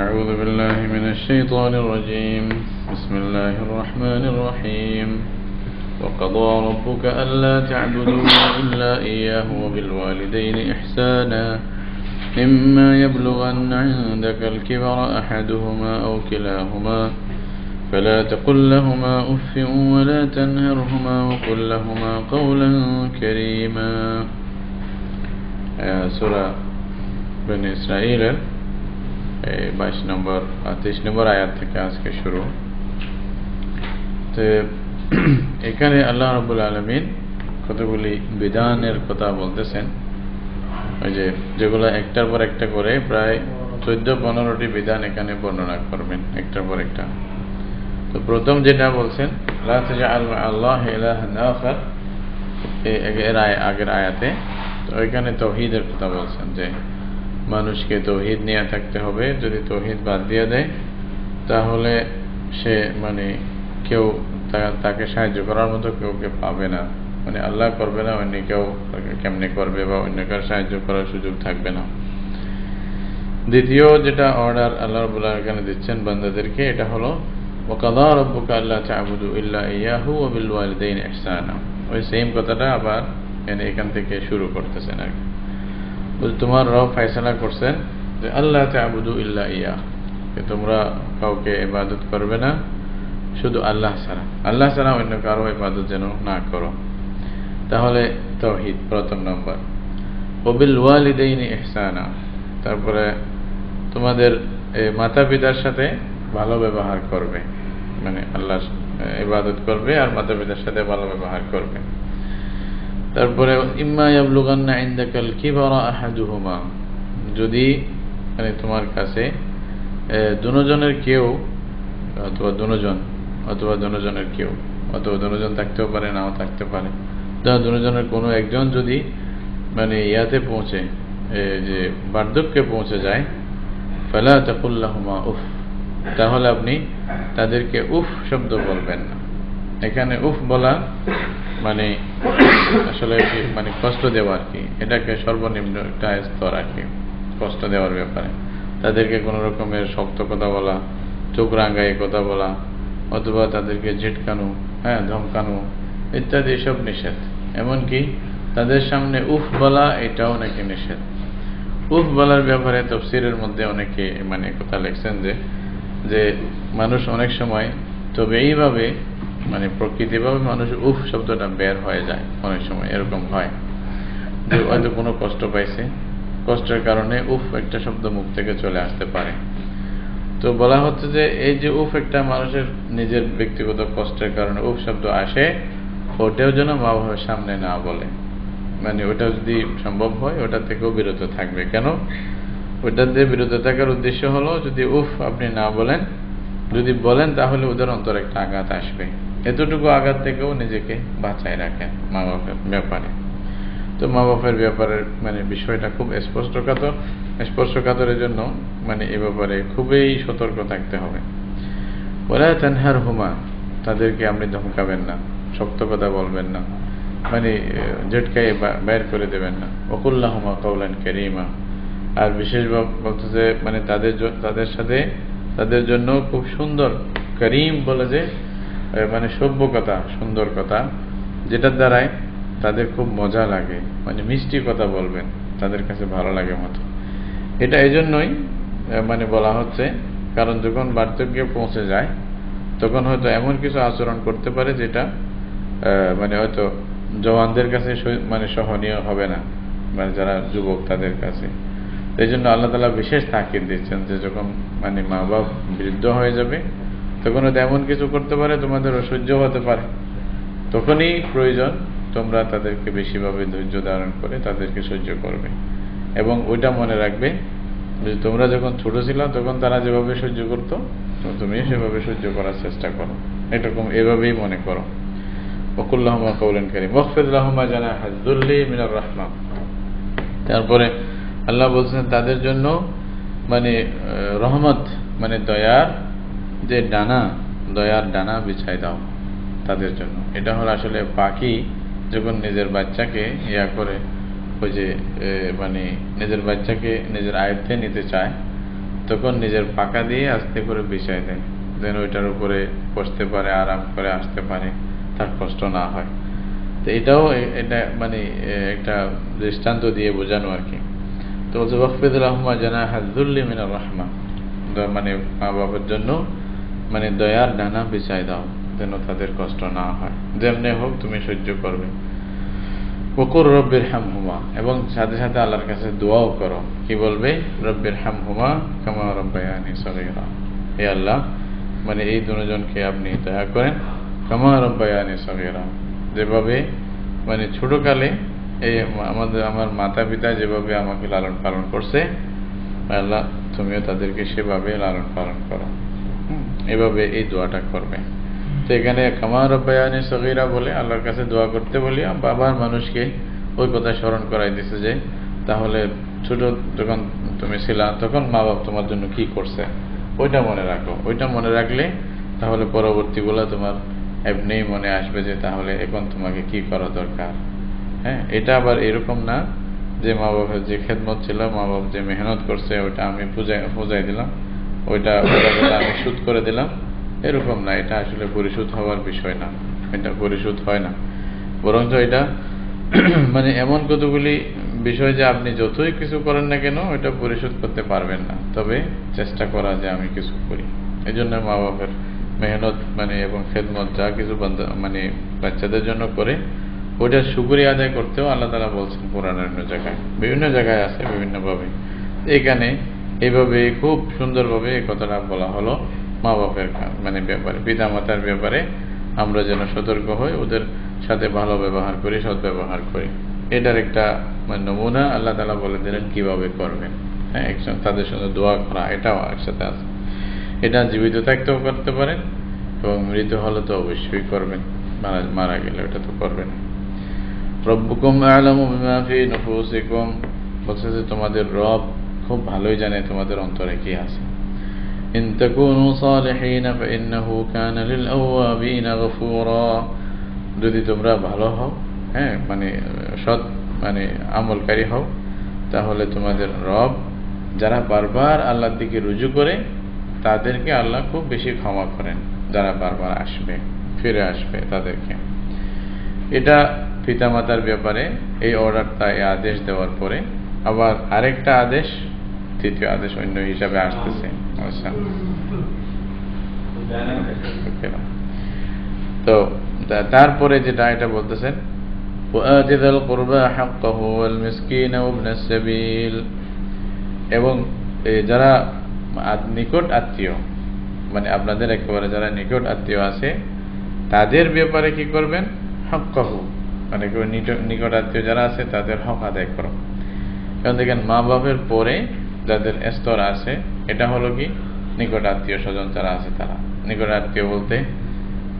أعوذ بالله من الشيطان الرجيم. بسم الله الرحمن الرحيم. وقضى ربك ألا تعبدوا إلا إياه وبالوالدين إحسانا إما يبلغن عندك الكبر أحدهما أو كلاهما فلا تقل لهما أف ولا تنهرهما وقل لهما قولا كريما. سورة بني إسرائيل 22 নম্বর 23 নম্বর আয়াত থেকে আজকে শুরু। তো এখানে আল্লাহ রাব্বুল আলামিন কতগুলি বিধানের কথা বলতেছেন, ওই যেগুলো একটার পর একটা করে প্রায় 14-15টি বিধান এখানে বর্ণনা করবেন একটার পর একটা। তো প্রথম যেটা বলছেন লা তাজআল মা'আল্লাহি ইলাহান আখার, এর আগের আয়াতে তো এখানে তাওহীদের কথা বলছেন যে মানুষকে তাওহীদ নিয়ে থাকতে হবে। যদি তাওহীদ বাদ দিয়ে দেয় তাহলে সে কেউ তাকে সাহায্য করার মতো কেউকে পাবে না, আল্লাহ করবে না, অন্য কেউ কেমনে করবে বা অন্য কার সাহায্য করার সুযোগ থাকবে না। দ্বিতীয় যেটা অর্ডার আল্লাহ রাব্বুল আলামিন এখানে দিচ্ছেন বান্দাদেরকে, এটা হলো ওয়াকাদা রাব্বুকা আল্লা তা'বুদু ইল্লা ইয়াহু ওয়া বিল ওয়ালিদাইনি ইহসানা। ওই সেম কথাটা আবার এখান থেকে শুরু করতেছেন আর কি। তোমার রব ফয়সালা করছেন যে আল্লাহ তা'বুদু ইল্লা ইয়াহ, তোমরা কাউকে ইবাদত করবে না শুধু আল্লাহ ছাড়া, আল্লাহ ছাড়া অন্য কারো ইবাদত যেন না করো। তাহলে তাওহীদ প্রথম নম্বর। ওবিল ওয়ালিদাইনি ইহসানা, তারপরে তোমাদের মাতা পিতার সাথে ভালো ব্যবহার করবে, আল্লাহর ইবাদত করবে আর মাতা পিতার সাথে ভালো ব্যবহার করবে। তারপরে ইম্মা ইয়াবলুগান্না ইনদাকাল কিবারা আহাদুহুমা, যদি তোমার কাছে দুজনের কেউ অথবা দুজনের কেউ অথবা দুজন থাকতেও পারে নাও থাকতে পারে, দুজনের কোনো একজন যদি ইয়াতে পৌঁছে যে বার্ধক্যে পৌঁছে যায়, ফালা তাকুল লাহুমা উফ, তাহলে আপনি তাদেরকে উফ শব্দ বলবেন না। এখানে উফ বলা আসলে কষ্ট দেওয়া আর কি, এটাকে সর্বনিম্ন একটা স্তর আর কি, কষ্ট দেওয়ার ব্যাপারে। তাদেরকে কোনো রকমের শক্ত কথা বলা, চোখ রাঙায় কথা বলা, অথবা তাদেরকে ঝিটকানো, ধমকানো ইত্যাদি সব নিষেধ। এমনকি তাদের সামনে উফ বলা এটাও নাকি নিষেধ। উফ বলার ব্যাপারে তাফসীরের মধ্যে অনেকে কথা লিখছেন যে মানুষ অনেক সময় তবে এইভাবে প্রকৃতিভাবে মানুষ উফ শব্দটা বের হয়ে যায়, অনেক সময় এরকম হয় যে হয়তো কোনো কষ্ট পাইছে, কষ্টের কারণে উফ একটা শব্দ মুখ থেকে চলে আসতে পারে। তো বলা হচ্ছে যে এই যে উফ একটা মানুষের নিজের ব্যক্তিগত কষ্টের কারণে উফ শব্দ আসে, ওটাও যেন মা বাবার সামনে না বলে, ওটা যদি সম্ভব হয় ওটা থেকেও বিরত থাকবে। কেন? ওটাতে বিরত থাকার উদ্দেশ্য হলো যদি উফ আপনি না বলেন, যদি বলেন তাহলে ওদের অন্তরে একটা আঘাত আসবে, এতটুকু আঘাত থেকেও নিজেকে বাঁচায় রাখেন মা বাবার ব্যাপারে। তো মা বাবার ব্যাপারে বিষয়টা খুব স্পর্শকাতরের জন্য এ ব্যাপারে খুবই সতর্ক থাকতে হবে। ওয়ালা তানহারহুমা, তাদেরকে আপনি ধমকাবেন না, শক্ত কথা বলবেন না, ঝটকায় বাইর করে দেবেন না। ওয়াকুল লাহুমা কাওলান কারীমা, আর বিশেষভাবে বলতেছে তাদের সাথে তাদের জন্য খুব সুন্দর, করিম বলে যে সভ্য কথা, সুন্দর কথা, যেটার দ্বারাই তাদের খুব মজা লাগে, মিষ্টি কথা বলবেন, তাদের কাছে ভালো লাগে মতো। এটা এই জন্যই বলা হচ্ছে, কারণ যখন বার্ধক্যে পৌঁছে যায় তখন হয়তো এমন কিছু আচরণ করতে পারে যেটা হয়তো জওয়ানদের কাছে সহনীয় হবে না, যারা যুবক তাদের কাছে। এই জন্য আল্লাহ তাআলা বিশেষ তাকিদ দিচ্ছেন যে যখন মা বাপ বৃদ্ধ হয়ে যাবে তখন হয়তো এমন কিছু করতে পারে তোমাদের অসহ্য হতে পারে, তখনই প্রয়োজন তোমরা তাদেরকে বেশিভাবে ধৈর্য ধারণ করে তাদেরকে সহ্য করবে। এবং ওইটা মনে রাখবে যে তোমরা যখন ছোট ছিল তখন তারা যেভাবে সহ্য করতো তুমি সেভাবে সহ্য করার চেষ্টা করো, এরকম এভাবেই মনে করো। ওয়াকুল লাহুমা কাওলান কারীম ওয়াখফিদ লাহুমা জানাহাজ যুল্লি মিনার রাহমা। তারপরে আল্লাহ বলছেন তাদের জন্য রহমত দয়ার যে দয়ার ডানা বিছাই দাও তাদের জন্য। এটা হলো আসলে পাখি যখন নিজের বাচ্চাকে করে ওই যে মানে নিজের বাচ্চাকে নিজের আয়ত্তে নিতে চায়, তখন নিজের পাকা দিয়ে আস্তে করে বিছায় দেয়, যেন ওইটার উপরে বসতে পারে, আরাম করে আসতে পারে, তার কষ্ট না হয়। তো এটাও এটা মানে একটা দৃষ্টান্ত দিয়ে বোঝানো আর কি। তো বলছে ওয়াকফিদুল রহমা জানাহা যুল্লি মিনার রাহমা, মানে মা বাবার জন্য মানে দয়ার ডানা বিছায় দাও, যেন তাদের কষ্ট না হয়, যেমনি হোক তুমি সহ্য করবে। ওকুর রব্বির হামহুমা, এবং সাথে সাথে আল্লাহর কাছে দোয়াও করো। কি বলবে? রব্বির হামহুমা কামা রব্বায়ানি সগীরা, হে আল্লাহ মানে এই দুজনকে আপনি দয়া করেন, কামা রব্বায়ানি সগীরা, যেভাবে মানে ছোটকালে এই আমার মাতা পিতা যেভাবে আমাকে লালন পালন করছে, আল্লাহ তুমিও তাদেরকে সেভাবে লালন পালন করো। এভাবে এই দোয়াটা করবে। তো এখানে কামা রব্বায়ানি সগীরা বলে আল্লাহর কাছে দোয়া করতে বলি বাবার মানুষকে ওই কথা স্মরণ করাই দিছে যে তাহলে ছোট যখন তুমি ছিলা তখন মা বাবা তোমার জন্য কি করছে ওইটা মনে রাখো। ওইটা মনে রাখলে তাহলে পরবর্তীগুলো তোমার এমনিই মনে আসবে যে তাহলে এখন তোমাকে কি করা দরকার। হ্যাঁ, এটা আবার এরকম না যে মা বাবার যে খেদমত ছিল, মা বাবা যে মেহনত করছে ওইটা আমি পূজাই দিলাম, ওইটা আমি সুদ করে দিলাম, এরকম না। এটা আসলে পরিশোধ হওয়ার বিষয় না, এটা পরিশোধ হয় না। বরঞ্চ এটা মানে এমন কতগুলি বিষয় যে আপনি যতই কিছু করেন না কেন ওইটা পরিশোধ করতে পারবেন না, তবে চেষ্টা করা যে আমি কিছু করি। এই জন্য মা বাবার মেহনত মানে এবং খেদমত যা কিছু মানে বাচ্চাদের জন্য করে ওইটার শুকরিয়া আদায় করতেও আল্লাহ তাআলা বলছেন কোরআনের বিভিন্ন জায়গায় আছে বিভিন্নভাবে। এখানে এইভাবে খুব সুন্দরভাবে এই কথাটা বলা হলো মা বাপের মানে ব্যাপারে, পিতা মাতার ব্যাপারে আমরা যেন সতর্ক হই, ওদের সাথে ভালো ব্যবহার করি, সৎ ব্যবহার করি। এটার একটা নমুনা আল্লাহ তাআলা বলে দিলেন কিভাবে করবেন। হ্যাঁ, একসঙ্গে তাদের সঙ্গে দোয়া করা, এটাও একসাথে আছে। এটা জীবিত থাকতেও করতে পারেন এবং মৃত হলে তো অবশ্যই করবেন, মারা গেলে ওটা তো করবেন। রব্বুকুম আ'লামু বিমা ফি নুফুসিকুম, বলছে যে তোমাদের রব খুব ভালোই জানে তোমাদের অন্তরে কি আছে। ইন তাকুনু সালিহিন ফাইন্নাহু কানা লিল আওয়াবিনা গফুরা, যদি তোমরা ভালো হও, হ্যাঁ মানে সৎ মানে আমলকারী হও, তাহলে তোমাদের রব যারা বারবার আল্লাহর দিকে রুজু করে তাদেরকে আল্লাহ খুব বেশি ক্ষমা করেন, যারা বারবার আসবে ফিরে আসবে তাদেরকে। এটা পিতামাতার ব্যাপারে এই অর্ডারটা, এই আদেশ দেওয়ার পরে আবার আরেকটা আদেশ, তৃতীয় আদেশ অন্য হিসাবে আসতেছে। তো তারপরে যেটা এটা বলতেছেন وآت ذا القربى حقه والمسكين وابن السبيل, এবং যারা নিকট আত্মীয় মানে আপনাদের একেবারে যারা নিকট আত্মীয় আছে তাদের ব্যাপারে কি করবেন? হাক্কাহু, মানে নিকট আত্মীয় যারা আছে তাদের হক আদায় করো। কারণ দেখেন মা বাপের পরে যাদের স্তর আছে এটা হলো কি নিকট আত্মীয় স্বজন যারা আছে তারা। নিকট আত্মীয় বলতে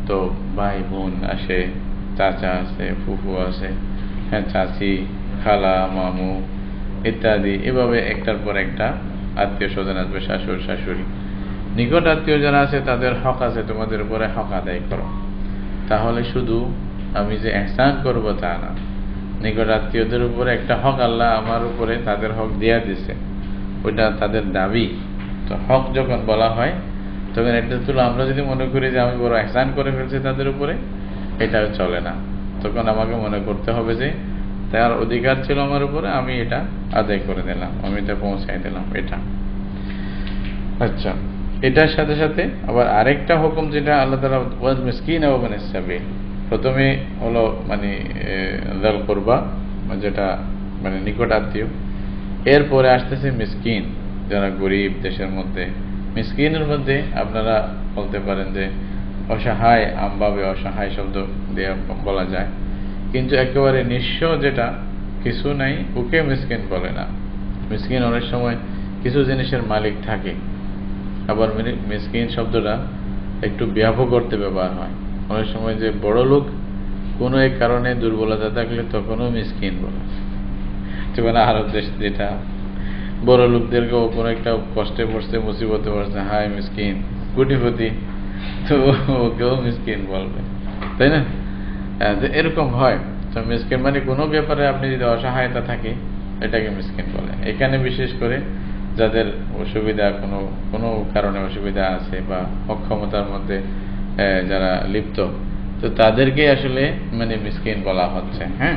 তো ভাই বোন আসে, চাচা আছে, ফুফু আছে, হ্যাঁ চাচি, খালা, মামু ইত্যাদি, এভাবে একটার পর একটা আত্মীয় স্বজন আসবে, শাশুড়ি শাশুড়ি। নিকট আত্মীয় যারা আছে তাদের হক আছে, তোমাদের উপরে হক আদায় করো। তাহলে শুধু আমি যে ইহসান করব তা না, নিকট আত্মীয়দের উপরে একটা হক আল্লাহ আমার উপরে তাদের হক দিয়া দিছে, ওইটা তাদের দাবি। তো হক যখন বলা হয় তখন এটা তুলো আমরা যদি মনে করি যে আমি বড় ইহসান করে ফেলছি তাদের উপরে, এটা চলে না। তখন আমাকে মনে করতে হবে যে তার অধিকার ছিল আমার উপরে, আমি এটা আদায় করে দিলাম, আমি এটা পৌঁছাই দিলাম। এটা আচ্ছা, এটার সাথে সাথে আবার আরেকটা হুকুম যেটা আল্লাহ তাআলা ওয়াল মিসকিন ওয়া ইবনিস সাবিল, প্রথমে হলো মানে যাল কুরবা যেটা মানে নিকট আত্মীয়, এরপরে আসতেছে মিসকিন যারা গরিব দেশের মধ্যে। মিসকিনের মধ্যে আপনারা বলতে পারেন যে অসহায়, আমভাবে অসহায় শব্দ দিয়ে বলা যায়, কিন্তু একেবারে নিঃস্ব যেটা কিছু নাই ওকে মিসকিন বলে না। মিসকিন অনেক সময় কিছু জিনিসের মালিক থাকে, আবার মিসকিন শব্দটা একটু ব্যাপক করতে ব্যবহার হয়। অনেক সময় যে বড় লোক কোনো এক কারণে দুর্বলতা থাকলে তখনও মিসকিন বলে, যেমন আরব দেশ যেটা বড় লোকদেরকেও কোনো একটা কষ্টে পড়ছে, মুসিবতে পড়ছে, হাই মিসকিন, কোটিপতি, তো ওকেও মিসকিন বলবে, তাই না? এরকম হয়। তো মিসকিন মানে কোনো ব্যাপারে আপনি যদি অসহায়তা থাকে এটাকে মিসকিন বলে। এখানে বিশেষ করে যাদের অসুবিধা কোনো কোনো কারণে অসুবিধা আছে বা অক্ষমতার মধ্যে যারা লিপ্ত, তো তাদেরকে আসলে মানে মিসকিন বলা হচ্ছে। হ্যাঁ,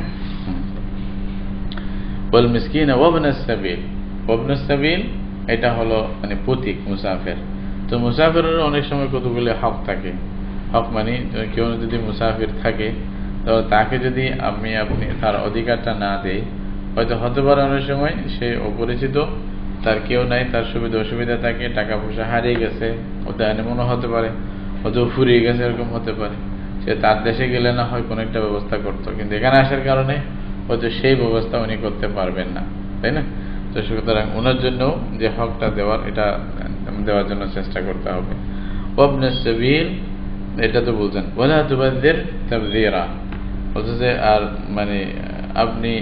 বল মিসকিন ওয়াবনাস সাবিল। ওয়াবনাস সাবিল এটা হলো মানে পথিক, মুসাফির। তো মুসাফিরের অনেক সময় কতগুলি হক থাকে। হক মানে কেউ যদি মুসাফির থাকে তো তাকে যদি আপনি তার অধিকারটা না দেয়, হয়তো হতে পারে অনেক সময় সে অপরিচিত, তার কেউ নাই, তার সুবিধা অসুবিধা থাকে, টাকা পয়সা হারিয়ে গেছে, ওদের এমনও হতে পারে, হয়তো ফুরিয়ে গেছে, এরকম হতে পারে। সে তার দেশে গেলে না হয় কোনো একটা ব্যবস্থা করতো, কিন্তু এখানে আসার কারণে হয়তো সেই ব্যবস্থা উনি করতে পারবেন না, তাই না? তো সুতরাং ওনার জন্য যে হকটা দেওয়ার, এটা দেওয়ার জন্য চেষ্টা করতে হবে। ওয়াবনে সাবিল এটা তো বলছেন, ওয়ালা তুবাযযির তাবযীরা, বলছে আর মানে আপনি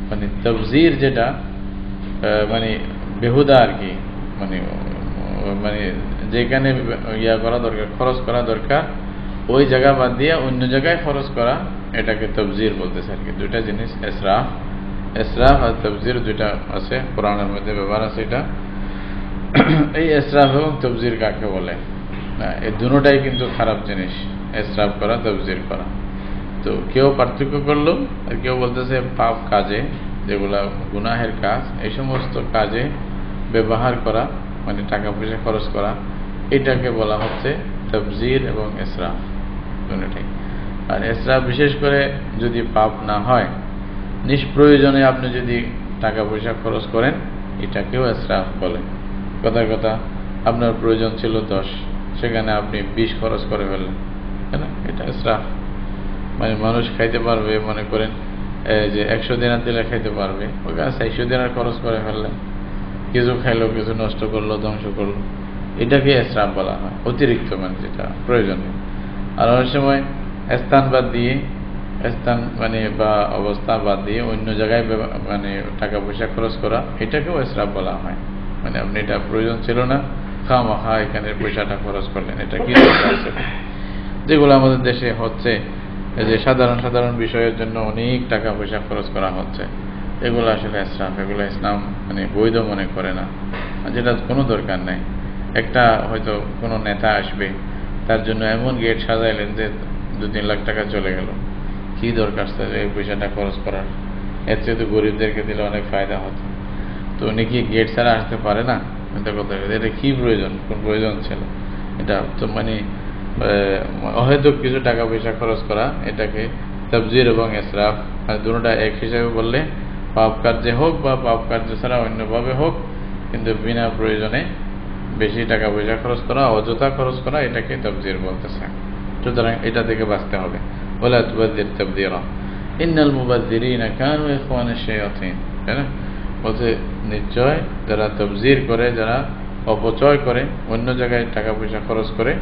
মানে তাবযীর যেটা মানে বেহুদা আর কি, মানে মানে যেখানে ইয়া করা দরকার, খরচ করা দরকার, ওই জায়গা বাদ দিয়ে অন্য জায়গায় খরচ করা, এটাকে তাবযীর বলতেছে আর কি। দুইটা জিনিস, ইসরাফ, ইসরাফ আর তাবযীর দুইটা আছে, কোরআনের মধ্যে ব্যবহার আছে এটা। এই ইসরাফ এবং তাবযীর কাকে বলে? এই দুটোটাই কিন্তু খারাপ জিনিস, ইসরাফ করা, তাবযীর করা। তো কেউ পার্থক্য করলো, আর কেউ বলতেছে পাপ কাজে, যেগুলা গুনাহের কাজ, এই সমস্ত কাজে ব্যবহার করা মানে টাকা পয়সা খরচ করা, এটাকে বলা হচ্ছে তাবযীর এবং ইসরাফ দুটোটাই। আর ইসরাফ বিশেষ করে যদি পাপ না হয়, নিষ্প্রয়োজনে আপনি যদি টাকা পয়সা খরচ করেন, এটাকেও ইসরাফ বলে। কথার কথা, আপনার প্রয়োজন ছিল 10, সেখানে আপনি 20 খরচ করে ফেললেন, তাই না? এটা ইসরাফ। মানে মানুষ খাইতে পারবে, মনে করেন যে 100 দিনার দিলে খাইতে পারবে, ওখানে 400 দিনার খরচ করে ফেললেন, কিছু খাইলো, কিছু নষ্ট করলো, ধ্বংস করলো, এটাকে ইসরাফ বলা হয়, অতিরিক্ত মানে যেটা প্রয়োজনীয়। আর অনেক সময় স্থান বাদ দিয়ে, স্থান মানে বা অবস্থা বাদ দিয়ে অন্য জায়গায় মানে টাকা পয়সা খরচ করা, এটাকেও ইসরাফ বলা হয়। মানে আপনি এটা প্রয়োজন ছিল না, খামাখা এখানে পয়সাটা খরচ করলেন, এটা কি দরকার ছিল? যেগুলো আমাদের দেশে হচ্ছে, যে সাধারণ সাধারণ বিষয়ের জন্য অনেক টাকা পয়সা খরচ করা হচ্ছে, এগুলো আসলে ইসরাফ, এগুলো ইসলাম মানে বৈধ মনে করে না, যেটা কোনো দরকার নেই। একটা হয়তো কোনো নেতা আসবে, তার জন্য এমন গেট সাজাইলেন যে 2-3 লাখ টাকা চলে গেল, কি দরকার এই পয়সাটা খরচ করার? এর চেয়ে তো গরিবদেরকে দিলে অনেক ফায়দা হতো। তো উনি কি গেট ছাড়া আসতে পারে না? এটা কথা, এটা কি প্রয়োজন, কোন প্রয়োজন ছিল? এটা তো মানে অহেতুক কিছু টাকা পয়সা খরচ করা, এটাকে তাবযীর এবং ইসরাফ, আর দুটোটা এক হিসাবে বললে, পাপ কার্যে হোক বা পাপ কার্য ছাড়া অন্যভাবে হোক, কিন্তু বিনা প্রয়োজনে বেশি টাকা পয়সা খরচ করা, অযথা খরচ করা, এটাকে তাবযীর বলতেছে। সুতরাং এটা থেকে বাঁচতে হবে। ওয়ালা তুবাযযির তাবযীরা ইন্নাল মুবাযযিরিনা কানু ইখওয়ানাশ শায়াতিন, তাই না? বলছে নিশ্চয় যারা তাবযীর করে, যারা অপচয় করে, অন্য জায়গায় টাকা পয়সা খরচ করে,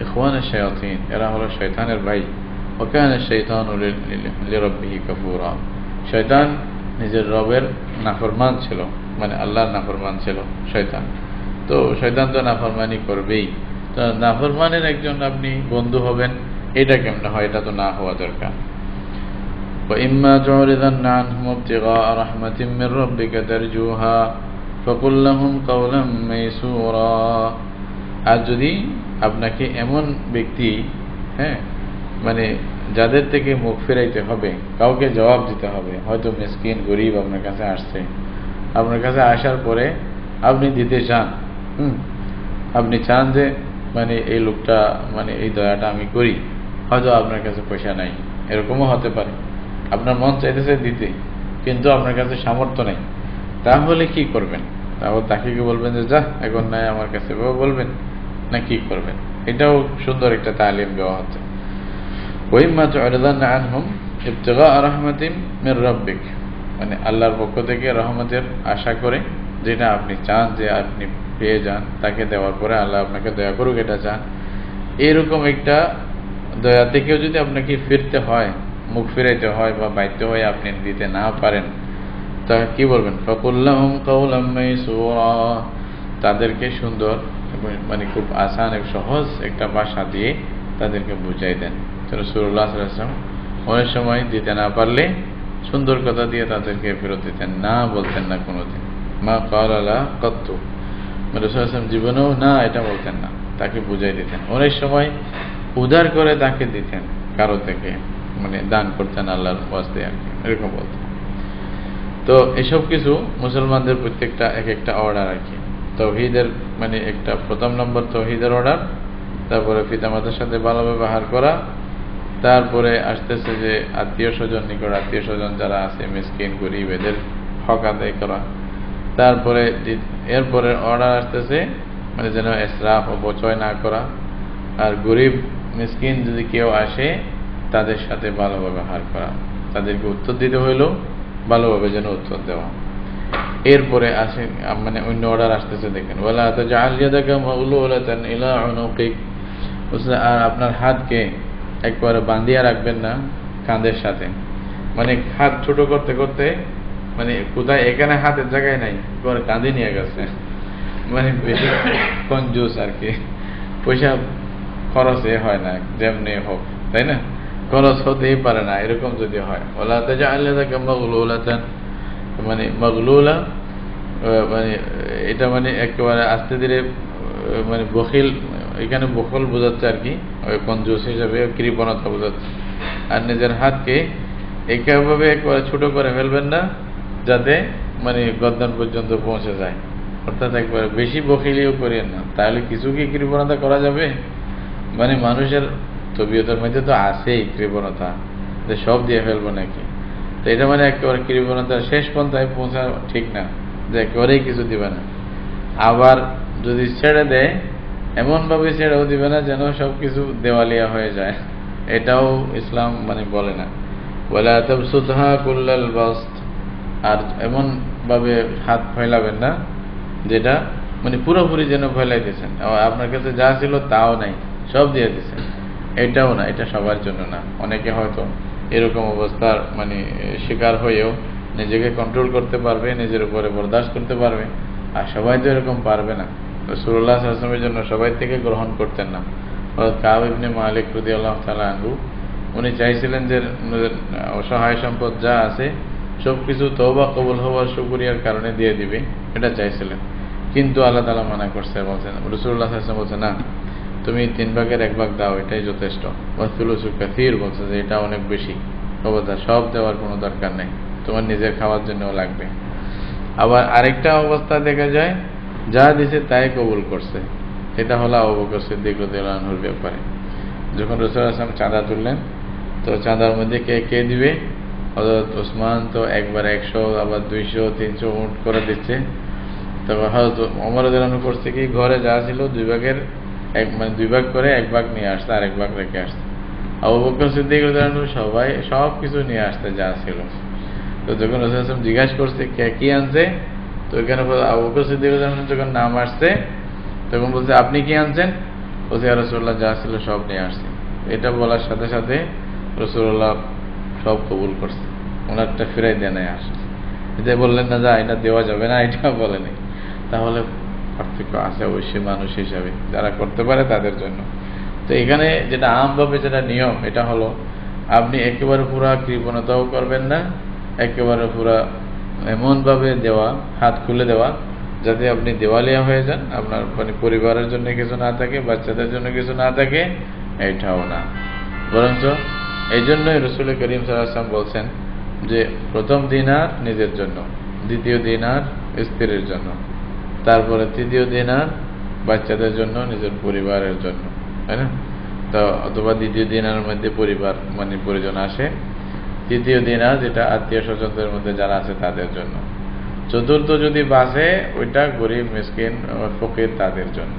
ইখওয়ানাশ শায়াতিন, এরা হলো শয়তানের ভাই। ওয়া কানা শাইতানু লিরাব্বিহি কাফুরা, শয়তান নিজের রবের নাফরমান ছিল, মানে আল্লাহর নাফরমান ছিল শয়তান। তো শয়তান তো নাফরমানি করবেই, তো নাফরমানের একজন আপনি বন্ধু হবেন, এটা কেমন হয়? এটা তো না হওয়া দরকার। وإما تعرضن عنهم ابتغاء رحمة من ربك ترجوها فقل لهم قولا ميسورا, আর যদি আপনাকে এমন ব্যক্তি, হ্যাঁ মানে যাদের থেকে মুখ ফেরাইতে হবে, কাউকে জবাব দিতে হবে, হয়তো মিসকিন গরিব আপনার কাছে আসছে, আপনার কাছে আসার পরে আপনি দিতে চান, আপনি চান যে মানে এই লোকটা মানে এই দয়াটা আমি করি, হয়তো আপনার কাছে পয়সা নাই, এরকমও হতে পারে, আপনার মন চাইতেছে দিতে, কিন্তু আপনার কাছে সামর্থ্য নেই, তাহলে কি করবেন? তাহলে তাকে কি বলবেন যে যা এখন নাই আমার কাছে, বলবেন না কি করবেন? এটাও সুন্দর একটা তালিম দেওয়া হচ্ছে। ওয়াইম্মা তু'রিদান্না আনহুম ইবতিগাআ রাহমাতিন মির রাব্বিক, মানে আল্লাহর পক্ষ থেকে রহমতের আশা করে, যেটা আপনি চান যে আপনি পেয়ে যান, তাকে দেওয়ার পরে আল্লাহ আপনাকে দয়া করুক, এটা চান, এরকম একটা দয়া থেকেও যদি আপনাকে ফিরতে হয়, মুখ ফিরাইতে হয় বা বাধ্য হয়ে আপনি দিতে না পারেন, তা কি বলবেন? ফাকুল লাহুম কাওলাম মাইসুরা, তাদেরকে সুন্দর মানে খুব আসান এবং সহজ একটা ভাষা দিয়ে তাদেরকে বুঝাই দেন। রাসূলুল্লাহ সাল্লাল্লাহু আলাইহি ওয়াসাল্লাম অনেক সময় দিতে না পারলে সুন্দর কথা দিয়ে তাদেরকে ফেরত দিতেন, না বলতেন না কোনোদিন। মা ক্বালা কত্তু, রাসূলুল্লাহ সাল্লাল্লাহু আলাইহি ওয়াসাল্লাম জীবনেও না এটা বলতেন না, তাকে বুঝাই দিতেন। অনেক সময় উদার করে তাকে দিতেন, কারো থেকে মানে দান করতেন আল্লাহর ওয়াস্তে আর কি, এরকম বলতেন। তো এসব কিছু মুসলমানদের প্রত্যেকটা এক একটা অর্ডার আর কি। তাওহীদের মানে একটা প্রথম নম্বর তাওহীদের অর্ডার, তারপরে পিতামাতার সাথে ভালো ব্যবহার করা, তারপরে আসতেছে যে আত্মীয় স্বজন, নিকট আত্মীয় স্বজন যারা আছে মিসকিন গরিব এদের হক আদায় করা, তারপরে এরপরে অর্ডার আসতেছে মানে যেন ইসরাফ অপচয় না করা, আর গরিব মিসকিন যদি কেউ আসে তাদের সাথে ভালো ব্যবহার করা, তাদেরকে উত্তর দিতে হইলেও ভালোভাবে যেন উত্তর দেওয়া। এরপরে আসে মানে অন্য অর্ডার আসতেছে, দেখেন ওয়ালা তাজআল ইয়াদাকা মাগলুলাতান ইলা উনুকিক, আর আপনার হাতকে একবারে বাঁধিয়ে রাখবেন না কাঁধের সাথে, মানে হাত ছোট করতে করতে মানে কোথায় এখানে হাতের জায়গায় নাই, পরে কাঁধে নিয়ে গেছে, মানে বেশি কঞ্জুস আর কি, পয়সা খরচ হয় না যেমনি হোক, তাই না, খরচ হতেই পারে না, এরকম যদি হয়। ওয়ালা তাজআল ইয়াদাকা মাগলুলাতান, মানে মাগলুলা মানে এটা মানে একেবারে আস্তে ধীরে মানে বখিল, এখানে বখল বোঝাচ্ছে আর কি, ওই কঞ্জুস হিসাবে কৃপণতা বোঝাচ্ছে। আর নিজের হাতকে একেভাবে একেবারে ছোট করে ফেলবেন না যাতে মানে গর্দান পর্যন্ত পৌঁছে যায়, অর্থাৎ একবারে বেশি বখিলিও করেন না, তাহলে কিছু কি কৃপণতা করা যাবে? মানে মানুষের তবিয়তের মধ্যে তো আছেই কৃপণতা, যে সব দিয়ে ফেলবো নাকি, তো এটা মানে একেবারে কৃপণতার শেষ পন্থায় পৌঁছা ঠিক না, যে একেবারেই কিছু দিবে না। আবার যদি ছেড়ে দেয় এমনভাবে ছেড়েও দিবে না যেন সব কিছু দেওয়ালিয়া হয়ে যায়, এটাও ইসলাম মানে বলে না। ওয়ালা তাবসুতহা কুল্লাল বাসত, আর এমন ভাবে হাত ফেলাবেন না যেটা মানে পুরোপুরি যেন ফেলাই দিয়েছেন, আপনার কাছে যা ছিল তাও নাই, সব দিয়ে দিয়েছেন, এটাও না, এটা সবার জন্য না। অনেকে হয়তো এরকম অবস্থার মানে শিকার হয়েও নিজেকে কন্ট্রোল করতে পারবে, নিজের উপরে বরদাস্ত করতে পারবে, আর সবাই তো এরকম পারবে না। রাসূলুল্লাহ সাল্লাল্লাহু আলাইহি ওয়াসাল্লামের জন্য সবাই থেকে গ্রহণ করতেন না। কাব ইবনে মালিক রাদিয়াল্লাহু তাআলা আনহু উনি চাইছিলেন যে অসহায় সম্পদ যা আছে সব কিছু তওবা কবুল হওয়ার শুকরিয়ার কারণে দিয়ে দিবে, এটা চাইছিলেন, কিন্তু আল্লাহ তাআলা মানা করছে, বলছেন রাসূলুল্লাহ সাল্লাল্লাহু আলাইহি ওয়াসাল্লাম বলছেন না, তুমি 3 ভাগের 1 ভাগ দাও, এটাই যথেষ্ট। ওয়াসুলুসু কাসীর, বলছে যে এটা অনেক বেশি, খবরদার সব দেওয়ার কোনো দরকার নেই, তোমার নিজের খাওয়ার জন্যও লাগবে। আবার আরেকটা অবস্থা দেখা যায় যা দিছে তাই কবুল করছে, এটা হলো আবু বকর সিদ্দিক রাদিয়াল্লাহু আনহুর ব্যাপারে। যখন রাসূলুল্লাহ সাল্লাল্লাহু আলাইহি ওয়াসাল্লাম চাঁদা তুললেন, তো চাঁদার মধ্যে কে কে দিবে, হযরত ওসমান তো একবার 100 আবার 200 300 উট করে দিচ্ছে। তবে হযরত ওমর রাদিয়াল্লাহু আনহু করছে কি, ঘরে যা ছিল 2 ভাগের মানে 2 ভাগ করে 1 ভাগ নিয়ে আসছে, আর 1 ভাগ রেখে আসছে। আবু বকর সিদ্দিক রাদিয়াল্লাহু আনহু সবাই সব কিছু নিয়ে আসতে যা ছিল। তো যখন রাসূলুল্লাহ সাল্লাল্লাহু আলাইহি ওয়াসাল্লাম জিজ্ঞাসা করছে কে কি আনছে, তো এখানে আবু বকর সিদ্দিক রাদিয়াল্লাহু আনহু যখন নাম আসছে তখন বলছে আপনি কি আনছেন, বলছে ইয়া রাসূলুল্লাহ যা ছিল সব নিয়ে আসছে। এটা বলার সাথে সাথে রাসূলুল্লাহ সব কবুল করছে, ওনারটা ফিরাই দেয় নাই, আসছে এটা বললেন না যা এটা দেওয়া যাবে না, এটা বলেনি। তাহলে পার্থক্য আছে অবশ্যই মানুষ হিসাবে, যারা করতে পারে তাদের জন্য। তো এখানে যেটা আমভাবে যেটা নিয়ম, এটা হলো আপনি একেবারে পুরা কৃপণতাও করবেন না, একেবারে পুরা এমনভাবে দেওয়া, হাত খুলে দেওয়া যাতে আপনি দেওয়ালিয়া হয়ে যান, আপনার মানে পরিবারের জন্য কিছু না থাকে, বাচ্চাদের জন্য কিছু না থাকে, এটাও না। বরঞ্চ এই জন্যই রাসূল করিম সাল্লাল্লাহু আলাইহি ওয়াসাল্লাম বলছেন যে প্রথম দিনার নিজের জন্য, দ্বিতীয় দিনার স্ত্রীর জন্য, তারপরে তৃতীয় দিনার বাচ্চাদের জন্য, নিজের পরিবারের জন্য, তাই না? তো অথবা দ্বিতীয় দিনার মধ্যে পরিবার মানে পরিজন আসে, তৃতীয় দিনার যেটা আত্মীয় স্বজনদের মধ্যে যারা আছে তাদের জন্য, চতুর্থ যদি বাসে ওইটা গরিব মিসকিন ফকির তাদের জন্য,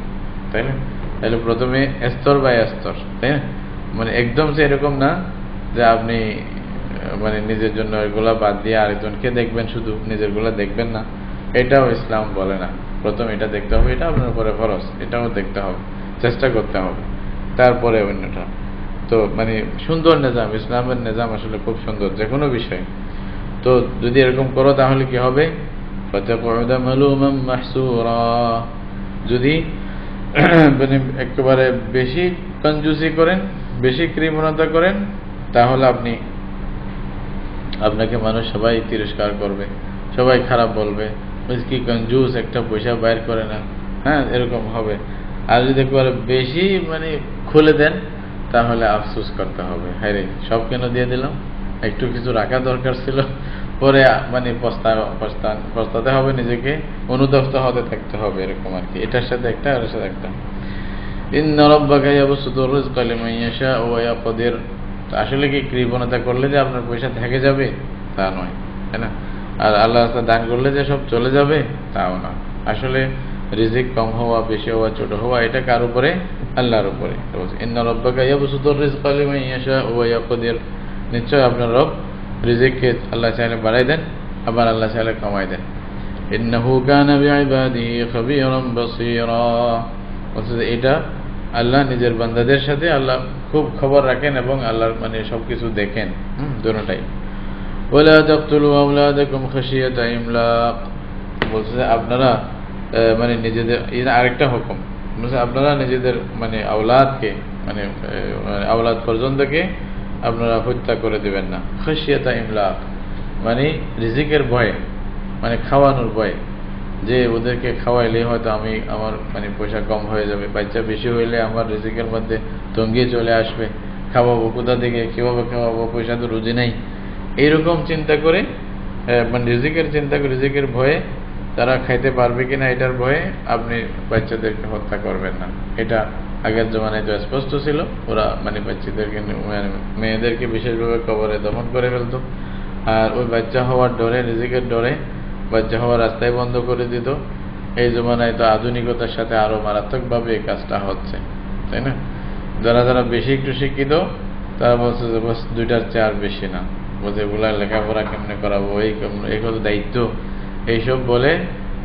তাই না? তাহলে প্রথমে স্তর বাই স্তর, তাই না? মানে একদম সে এরকম না যে আপনি মানে নিজের জন্য এগুলা বাদ দিয়ে আরেকজনকে দেখবেন, শুধু নিজের গুলা দেখবেন না, এটাও ইসলাম বলে না। প্রথম এটা দেখতে হবে, এটা আপনার উপরে ফরজ, এটাও দেখতে হবে, চেষ্টা করতে হবে, তারপরে অন্যটা। তো মানে সুন্দর নিজাম, ইসলামের নিজাম আসলে খুব সুন্দর যে কোনো বিষয়। তো যদি এরকম করো তাহলে কি হবে, ফাতাকুদা মালুমান মাহসুরা, যদি মানে একেবারে বেশি কঞ্জুসি করেন, বেশি কৃপণতা করেন, তাহলে আপনি আপনাকে মানুষ সবাই তিরস্কার করবে, সবাই খারাপ বলবে, কি কঞ্জুস, একটা পয়সা বাইর করে না, হ্যাঁ, এরকম হবে। আর যদি একবার বেশি মানে খুলে দেন তাহলে আফসোস করতে হবে, হ্যাঁ রে সব কেন দিয়ে দিলাম, একটু কিছু রাখা দরকার ছিল। পরে মানে পস্তাতে হবে, নিজেকে অনুতপ্ত হতে থাকতে হবে, এরকম আর কি। এটার সাথে একটা, এর সাথে একটা। ইন্না রাব্বাকা ইয়াবসুতুর রিজকা লিমান ইয়াশাউ ওয়া ইয়াকদির। আসলে কি কৃপণতা করলে যে আপনার পয়সা থেকে যাবে তা নয়, তাই না? আর আল্লাহ দান করলে যে সব চলে যাবে তাও না। আসলে রিজিক কম হওয়া, বেশি হওয়া, ছোট হওয়া, এটা কার উপরে? আল্লাহর উপরে। ইন্না রাব্বাকা ইয়াবসুতুর রিজকা লিমান ইয়াশাউ ওয়া ইয়াকদির। নিশ্চয় আপনার রব রিজিককে আল্লাহ চাইলে বাড়াই দেন, আবার আল্লাহ চাইলে কমাই দেন। ইন্নাহু কানা বিইবাদিহি খাবীরান বাসীরা। অর্থাৎ এটা আল্লাহ নিজের বান্দাদের সাথে আল্লাহ খুব খবর রাখেন এবং আল্লাহর মানে সবকিছু দেখেন, দুটোটাই। ওয়ালা তাকতুলু আওলাদাকুম খাশিয়াতা ইমলাক। বলছে আপনারা মানে নিজেদের, আরেকটা হুকুম বলছে আপনারা নিজেদের মানে আওলাদকে মানে আওলাদ পর্যন্তকে আপনারা হত্যা করে দিবেন না। খাশিয়াতা ইমলাক মানে রিজিকের ভয়ে, মানে খাওয়ানোর ভয়ে, যে ওদেরকে খাওয়াইলে হয়তো আমার মানে পয়সা কম হয়ে যাবে, বাচ্চা বেশি হইলে আমার রিজিকের মধ্যে তঙ্গি চলে আসবে, খাওয়াবো কোথা থেকে, কীভাবে খাওয়াবো, পয়সা তো রুজি নেই, এইরকম চিন্তা করে মানে রিজিকের চিন্তা করে, রিজিকের ভয়ে তারা খাইতে পারবে কিনা এটার ভয়ে আপনি বাচ্চাদেরকে হত্যা করবেন না। এটা আগের জমানায় তো স্পষ্ট ছিল, ওরা মানে বাচ্চাদেরকে মানে মেয়েদেরকে বিশেষভাবে কবরে দফন করে ফেলতো, আর ওই বাচ্চা হওয়ার ডরে, রিজিকের ডরে বাচ্চা হওয়ার রাস্তায় বন্ধ করে দিত। এই জমানায় তো আধুনিকতার সাথে আরো মারাত্মকভাবে এই কাজটা হচ্ছে, তাই না? যারা যারা বেশি একটু শিক্ষিত তারা বলছে যে বস 2টার চেয়ে আর বেশি না, বলছে এগুলা লেখাপড়া কেমনে করাবো, এই কত দায়িত্ব, এইসব বলে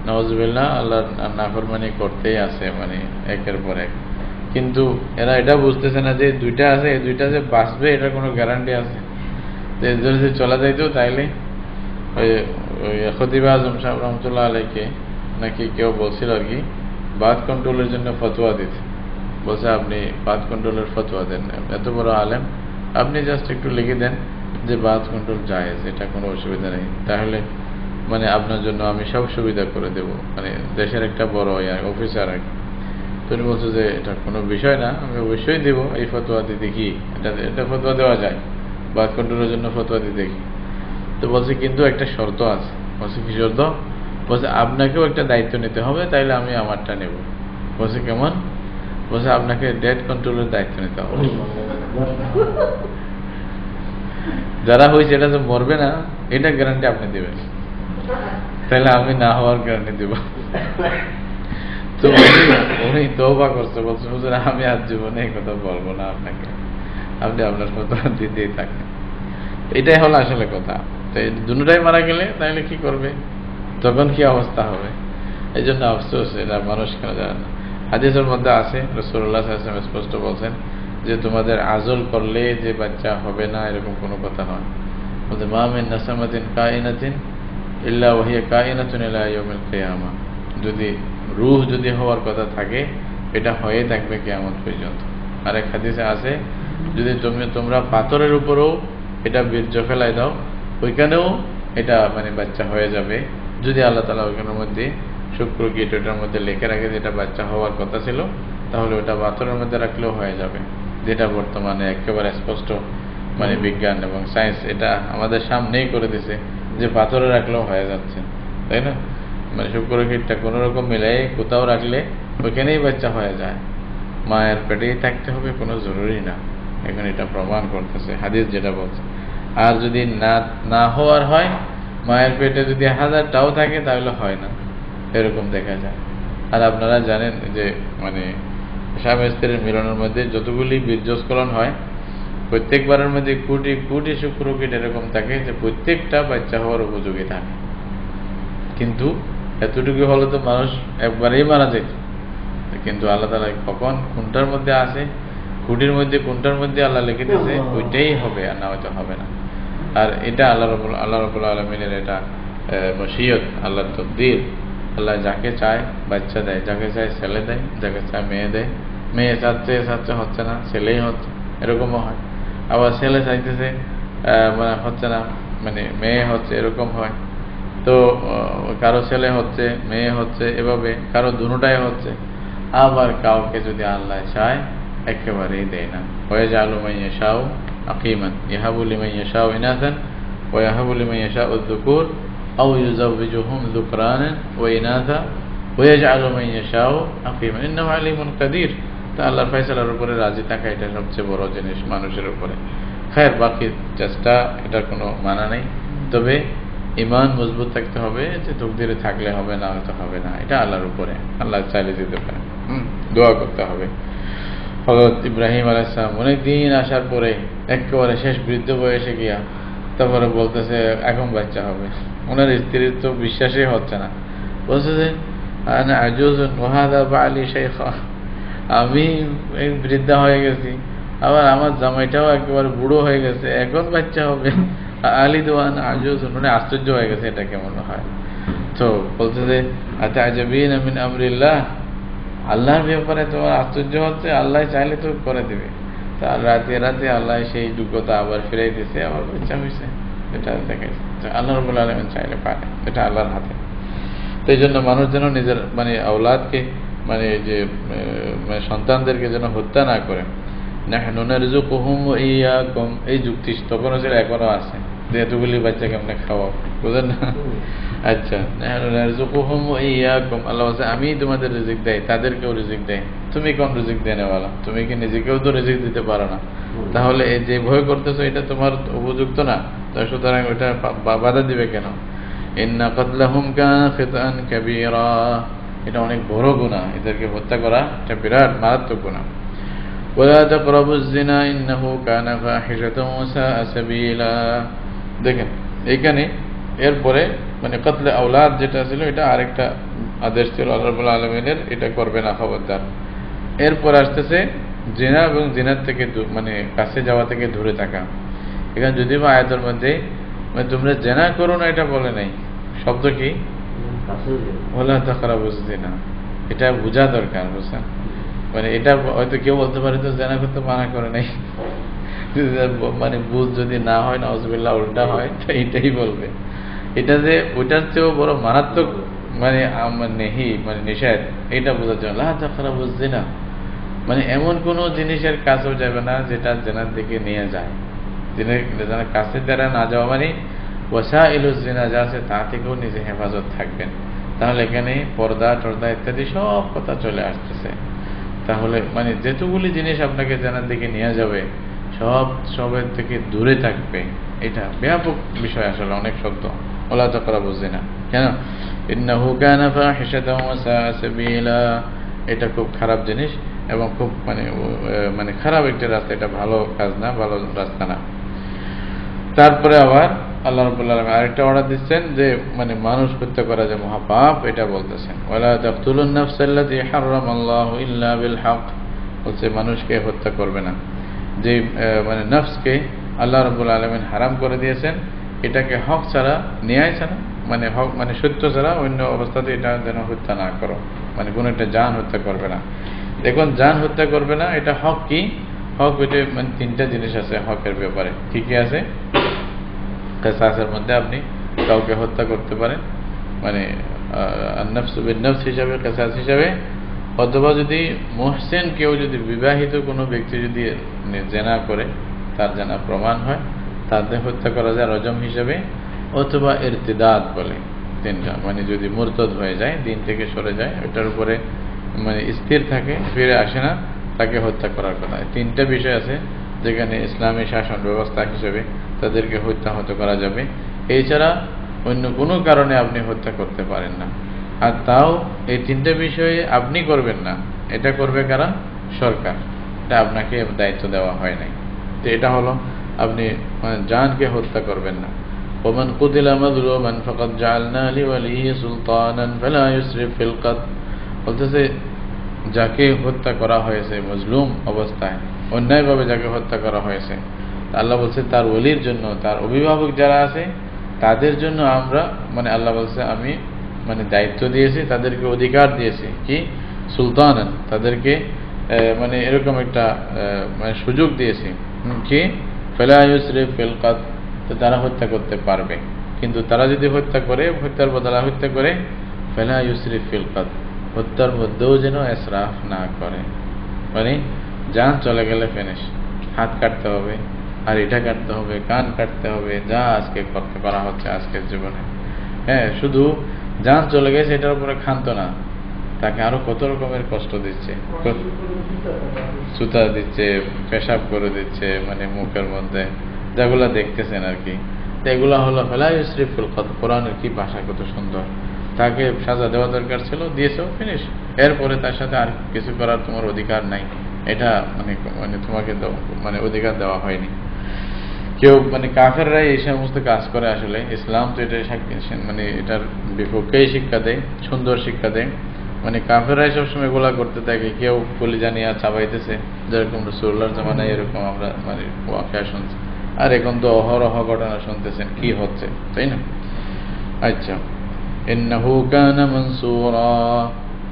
নাউজুবিল্লাহ আল্লাহর নাফরমানি করতেই আছে মানে একের পর এক। কিন্তু এরা এটা বুঝতেছে না যে 2টা আছে, এই 2টা যে বাঁচবে এটার কোনো গ্যারান্টি আছে? যদি চলা যাইতো তাইলে ওই খতিব আজম সাহেব রহমতুল্লাহ আলাইকে নাকি কেউ বলছিল আর কি বাথ কন্ট্রোলের জন্য ফতোয়া দিতে, বলছে আপনি বাথ কন্ট্রোলের ফতোয়া দেন, এত বড় আলেম, আপনি জাস্ট একটু লিখে দেন যে বাথ কন্ট্রোল জায়েজ, এটা কোনো অসুবিধা নেই, তাহলে মানে আপনার জন্য আমি সব সুবিধা করে দেব, মানে দেশের একটা বড় অফিসার আর কি। তুমি বলছো যে এটা কোনো বিষয় না, আমি অবশ্যই দেব, এই ফতোয়া দিতে কি, এটা ফতোয়া দেওয়া যায়, বাথ কন্ট্রোলের জন্য ফতোয়া দিতে কি। তো বলছে কিন্তু একটা শর্ত আছে। বলছে কি শর্ত? বলছে আপনাকেও একটা দায়িত্ব নিতে হবে, তাইলে আমি আমারটা নেব। বলছে কেমন? বলছে আপনাকে ডেথ কন্ট্রোলের দায়িত্ব নিতে হবে। যারা হয়েছে এটা যে মরবে না এটা গ্যারান্টি আপনি দেবেন, তাহলে আমি না হওয়ার গ্যারান্টি দেব। তো উনি তওবা করছে, বলছে হুজুর আমি আজ জীবনে এই কথা বলবো না আপনাকে, আপনি আপনার কথা দিতেই থাকেন। এটাই হলো আসলে কথা। তো দুটাই মারা গেলে তাহলে কি করবে, তখন কি অবস্থা হবে? এই জন্য আফসোস, এটা মানুষ কেন জানে না। হাদিসের মধ্যে আছে রাসূলুল্লাহ সাল্লাল্লাহু আলাইহি ওয়াসাল্লাম স্পষ্ট বলছেন যে তোমাদের আজল করলে যে বাচ্চা হবে না এরকম কোনো কথা নয়। বলতে মা মিন নাসামাতিন কাইনাতিন ইল্লা ওয়া হিয়া কাইনাতুন ইলা ইয়াউমিল কিয়ামাহ। যদি রূহ যদি হওয়ার কথা থাকে এটা হয়ে থাকবে কিয়ামত পর্যন্ত। আর এক হাদিসে আছে যদি তোমরা পাথরের উপরেও এটা বীর্য ফেলাই দাও ওইখানেও এটা মানে বাচ্চা হয়ে যাবে, যদি আল্লাহ তাআলা ওইখানের মধ্যে শুক্র গিট ওটার মধ্যে লিখে রাখে যেটা বাচ্চা হওয়ার কথা ছিল, তাহলে ওটা পাথরের মধ্যে রাখলেও হয়ে যাবে। যেটা বর্তমানে একেবারে স্পষ্ট মানে বিজ্ঞান এবং সায়েন্স এটা আমাদের সামনেই করে দিছে যে পাথরে রাখলেও হয়ে যাচ্ছে, তাই না? মানে শুক্র গিটটা কোনো রকম মিলাই কোথাও রাখলে ওইখানেই বাচ্চা হয়ে যায়, মায়ের পেটেই থাকতে হবে কোনো জরুরি না। এখন এটা প্রমাণ করতেছে হাদিস যেটা বলছে। আর যদি না হওয়ার হয়, মায়ের পেটে যদি 1000টাও থাকে তাহলে হয় না, এরকম দেখা যায়। আর আপনারা জানেন যে মানে স্বামী স্ত্রীর মিলনের মধ্যে যতগুলি বীর্যস্খলন হয় প্রত্যেকবারের মধ্যে কোটি কোটি শুক্রকীট এরকম থাকে যে প্রত্যেকটা বাচ্চা হওয়ার উপযোগী থাকে। কিন্তু এতটুকু হলে তো মানুষ একবারেই মারা যেত, কিন্তু আল্লাহ তাআলা কখন কোনটার মধ্যে আছে, খুঁটির মধ্যে কোনটার মধ্যে আল্লাহ লিখে দিয়েছে ওইটাই হবে, আর না হয়তো হবে না। আর এটা আল্লাহ রাব্বুল আলামিনের এটা মশিয়ত, আল্লাহর তকদির। আল্লাহ যাকে চায় বাচ্চা দেয়, যাকে চায় ছেলে দেয়, যাকে চায় মেয়ে দেয়। মেয়ে চাচ্ছে হচ্ছে না, ছেলেই হচ্ছে, এরকমও হয়। আবার ছেলে চাইতেছে মানে হচ্ছে না, মানে মেয়ে হচ্ছে, এরকম হয়। তো কারো ছেলে হচ্ছে, মেয়ে হচ্ছে, এভাবে কারো দুটাই হচ্ছে। আবার কাউকে যদি আল্লাহ চায় একেবারেই দেয় না। ওয়াজআলু মান ইয়াশাউ আকিমান ইয়াহাবু লিমান ইয়াশাউ ইনাসান ওয়া ইয়াহাবু লিমান ইয়াশাউ আয-যুকুর আও ইউযাওবিজুহুম যুকরানান ওয়া ইনাসা ওয়া ইয়াজআলু মান ইয়াশাউ আকিমান ইন্নাহু আলিমুন কাদির। তা আল্লাহর ফয়সালার উপরে রাজি থাকা এটা সবচেয়ে বড় জিনিস মানুষের উপরে। খায়ের বাকি চেষ্টা, এটার কোনো মানা নেই। তবে ঈমান মজবুত থাকতে হবে, যে তকদিরে থাকলে হবে, না হয়তো হবে না, এটা আল্লাহর উপরে, আল্লাহ চাইলে দিতে পারে। দোয়া করতে হবে। হযরত ইব্রাহিম আলাইহিস সালাম অনেক দিন আসার পরে একেবারে শেষ বৃদ্ধ বয়সে গিয়া তারপরে বলতেছে এখন বাচ্চা হবে। ওনার স্ত্রীর তো বিশ্বাসই হচ্ছে না। বলছে যে আনা আজুজুন ওয়া হাযা বালি শাইখা, আমি বৃদ্ধা হয়ে গেছি, আবার আমার জামাইটাও একেবারে বুড়ো হয়ে গেছে, এখন বাচ্চা হবে। আলিদওয়ান আজুজুন, মানে আশ্চর্য হয়ে গেছে, এটা কেমন হয়। তো বলছে যে আতা'জাবিনা মিন আমরিল্লাহ, আল্লাহর ব্যাপারে তোমার আশ্চর্য হচ্ছে, আল্লাহ চাইলে তো করে দিবে। তার রাতে রাতে আল্লাহ সেই যোগ্যতা আবার ফিরাই দিয়েছে, আবার বাচ্চা হয়েছে। এটা দেখাইছে আল্লাহ রাব্বুল আলামিন চাইলে পারে, এটা আল্লাহর হাতে। তো এই জন্য মানুষ যেন নিজের মানে আওলাদকে, মানে যে সন্তানদেরকে যেন হত্যা না করে। নাহনু নারযুকুহুম ওয়া ইয়্যাকুম, এই যুক্তি তখনও ছিল, এখনো আছে, যে এতগুলি বাচ্চা কেমনে খাওয়াও, বুঝেন না? আচ্ছা, নাহনু নারযুকুহুম ওয়া ইয়্যাকুম, আল্লাহ বলছে আমি তোমাদের রিজিক দেই, তাদেরকেও রিজিক দেয়। তুমি কোন রিজিক দেনেওয়ালা? তুমি কি নিজেকেও তো রিজিক দিতে পারো না? তাহলে এই যে ভয় করতেছো এটা তোমার উপযুক্ত না, সুতরাং ওটা বাধা দিবে কেন? ইন্না কাতলাহুম কানা খিতাআন কাবীরা, এটা অনেক বড় গুনাহ, এদেরকে হত্যা করা এটা বিরাট মারাত্মক গুনাহ। ওয়ালা তাকরাবুজ জিনা ইন্নাহু কানা ফাহিশাতান ওয়া সাআ সাবিলা। দেখেন এখানে এরপরে মানে কতলে আওলাদ যেটা ছিল, এটা আরেকটা আদেশ ছিল আল্লাহ রাব্বুল আলামিনের, এটা করবে না, খবরদার। এরপর আসতেছে জিনা এবং জিনার থেকে মানে কাছে যাওয়া থেকে দূরে থাকা। এখানে যদিও বা আয়াতের মধ্যে মানে তোমরা জেনা করো না এটা বলে নাই, শব্দ কি ওয়ালা তাকরাবুজ জিনা, এটা বোঝা দরকার, বুঝছেন? মানে এটা হয়তো কেউ বলতে পারে তো জেনা করতে মানা করে নাই, মানে বুঝ যদি না হয়, নাউজুবিল্লাহ উল্টা হয়, তো এটাই বলবে। এটা যে ওইটার চেয়েও বড় মারাত্মক মানে নেহি মানে নিষেধ, এটা বোঝার জন্য লা তাকরাবুজ জিনা, মানে এমন কোন জিনিসের কাছেও যাবে না যেটা জেনার দিকে নিয়ে যায়। জেনার কাছে দ্বারা না যাওয়া মানে ওয়াসাইলুজ জিনা, যা আছে তা থেকেও নিজে হেফাজত থাকবেন। তাহলে এখানে পর্দা টর্দা ইত্যাদি সব কথা চলে আসতেছে। তাহলে মানে যেতগুলি জিনিস আপনাকে জানার দিকে নিয়ে যাবে সবের থেকে দূরে থাকবে। এটা ব্যাপক বিষয়, আসলে অনেক শব্দ। ওয়ালা তাকরাবুজ জিনা কেন? ইন্নাহু কানা ফাহিশাতান ওয়া সাআ সাবিলা, এটা খুব খারাপ জিনিস এবং খুব মানে খারাপ একটা রাস্তা, এটা ভালো কাজ না, ভালো রাস্তা না। তারপরে আবার আল্লাহ রাব্বুল আলামিন আরেকটা অর্ডার দিচ্ছেন যে মানে মানুষ হত্যা করা যে মহাপাপ, এটা বলতেছেন ওয়ালা তাকতুলুন নাফসাল্লাতী হারামাল্লাহু ইল্লা বিল হক, বলছে মানুষকে হত্যা করবে না, যে মানে নফসকে আল্লাহ রাব্বুল আলামিন হারাম করে দিয়েছেন, এটাকে হক ছাড়া, ন্যায় ছাড়া, মানে হক মানে সত্য ছাড়া অন্য অবস্থাতে এটা যেন হত্যা না করো, মানে কোনো একটা জান হত্যা করবে না। দেখুন জান হত্যা করবে না, এটা হক কি? হক এটা মানে তিনটা জিনিস আছে হকের ব্যাপারে। কি কি আছে? কিসাসের মধ্যে আপনি কাউকে হত্যা করতে পারেন, মানে আন-নাফসু বিন-নাফস হিসাবে, কিসাস হিসাবে, অথবা যদি মুহসিন কেউ যদি বিবাহিত কোনো ব্যক্তি যদি জেনা করে, তার জানা প্রমাণ হয়, তাদের হত্যা করা যায় রজম হিসাবে, অথবা ইরতিদাদ বলে তিনটা, মানে যদি মুরতাদ হয়ে যায়, দিন থেকে সরে যায়, ওটার উপরে মানে স্থির থাকে, ফিরে আসে না, তাকে হত্যা করার কথা। তিনটা বিষয় আছে যেখানে ইসলামী শাসন ব্যবস্থা হিসেবে তাদেরকে হত্যা করা যাবে। এছাড়া অন্য কোনো কারণে আপনি হত্যা করতে পারেন না। আর তাও এই তিনটা বিষয়ে আপনি করবেন না, এটা করবে কারা? সরকার। এটা আপনাকে দায়িত্ব দেওয়া হয় নাই। তো এটা হলো আপনি জানকে হত্যা করবেন না। ওমান কুতিলা মাজলুমান ফাকাদ জাআলনা লিওয়ালিহি সুলতানান ফালা ইউসরিফ ফিল কতল, বলতেছে যাকে হত্যা করা হয়েছে মজলুম অবস্থায়, অন্যায়ভাবে যাকে হত্যা করা হয়েছে, আল্লাহ বলছে তার ওলির জন্য, তার অভিভাবক যারা আছে তাদের জন্য আমরা মানে আল্লাহ বলছে আমি মানে দায়িত্ব দিয়েছি, তাদেরকে অধিকার দিয়েছি কি সুলতানান, তাদেরকে মানে এরকম একটা মানে সুযোগ দিয়েছি কি ফালা ইউসরিফ ফিল কতল, তো তারা হত্যা করতে পারবে। কিন্তু তারা যদি হত্যা করে, হত্যার বদলা হত্যা করে, ফালা ইউসরিফ ফিল কতল, হত্যার মধ্যেও যেন ইসরাফ না করে। মানে জান চলে গেলে ফিনিশ, হাত কাটতে হবে, আর এটা কাটতে হবে, কান কাটতে হবে, যা আজকে করতে করা হচ্ছে আজকের জীবনে। হ্যাঁ, শুধু জান চলে গেছে এটার উপরে ক্ষান্ত না, তাকে আরো কত রকমের কষ্ট দিচ্ছে, সুতা দিচ্ছে, পেশাব করে দিচ্ছে, মানে মুখের মধ্যে যেগুলা দেখতেছেন আর কি। এগুলা হলো ফালা ইউসরিফ ফিল কতল। কোরআনের কি ভাষা, কত সুন্দর। তাকে সাজা দেওয়া দরকার ছিল, দিয়েছো, ফিনিশ। এরপরে তার সাথে আর কিছু করার তোমার অধিকার নাই। এটা মানে মানে তোমাকে মানে অধিকার দেওয়া হয়নি। কেউ মানে কাফেররাই এই সমস্ত কাজ করে। আসলে ইসলাম তো এটা মানে এটার বিপক্ষেই শিক্ষা দেয়, সুন্দর শিক্ষা দেয়। মানে কাফেররাই সবসময় এগুলা করতে থাকে। কেউ কলিজা নিয়ে চাবাইতেছে, যেরকম রাসূলুল্লাহর জামানায় এরকম আমরা মানে ওয়াকিয়া শুনছি। আর এখন তো অহরহ ঘটনা শুনতেছেন কি হচ্ছে, তাই না? আচ্ছা, ইন্নাহু কানা মানসুরা,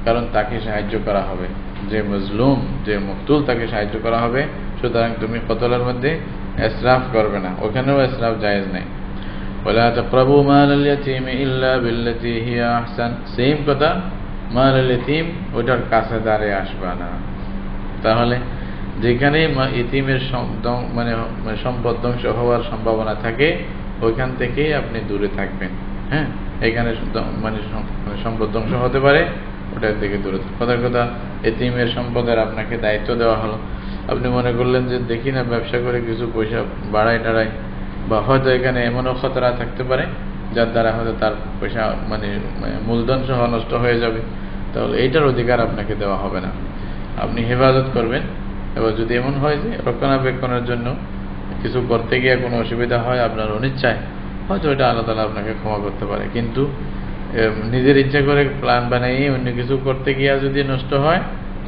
কারণ তাকে সাহায্য করা হবে, যে মজলুম, যে মকতুল, তাকে সাহায্য করা হবে। সুতরাং তুমি কতলের মধ্যে ইসরাফ করবে না, ওখানেও ইসরাফ জায়েজ নাই। ওয়ালা তাকরাবু মালাল ইয়াতীমি ইল্লা বিল্লাতী হিয়া আহসান, সেম কথা, মালাল ইয়াতীম, ওটার কাছে দাঁড়ে আসবা না। তাহলে যেখানে ইতিমের মানে সম্পদ ধ্বংস হওয়ার সম্ভাবনা থাকে, ওইখান থেকেই আপনি দূরে থাকবেন। হ্যাঁ, এখানে মানে সম্পদ ধ্বংস হতে পারে, ওটার থেকে দূরে থাকবেন। কথার কথা, এতিমের সম্পদের আপনাকে দায়িত্ব দেওয়া হলো। আপনি মনে করলেন যে দেখি না ব্যবসা করে কিছু পয়সা বাড়াই টাড়াই, বা হয়তো এখানে এমনও খতরা থাকতে পারে যার দ্বারা হয়তো তার পয়সা মানে মূলধন সহ নষ্ট হয়ে যাবে, তাহলে এইটার অধিকার আপনাকে দেওয়া হবে না। আপনি হেফাজত করবেন। এবার যদি এমন হয় যে রক্ষণাবেক্ষণের জন্য কিছু করতে গিয়ে কোনো অসুবিধা হয় আপনার অনিচ্ছায়, হয়তো এটা আল্লাহ তাআলা আপনাকে ক্ষমা করতে পারে। কিন্তু নিজের ইচ্ছা করে প্ল্যান বানিয়ে অন্য কিছু করতে গিয়ে যদি নষ্ট হয়,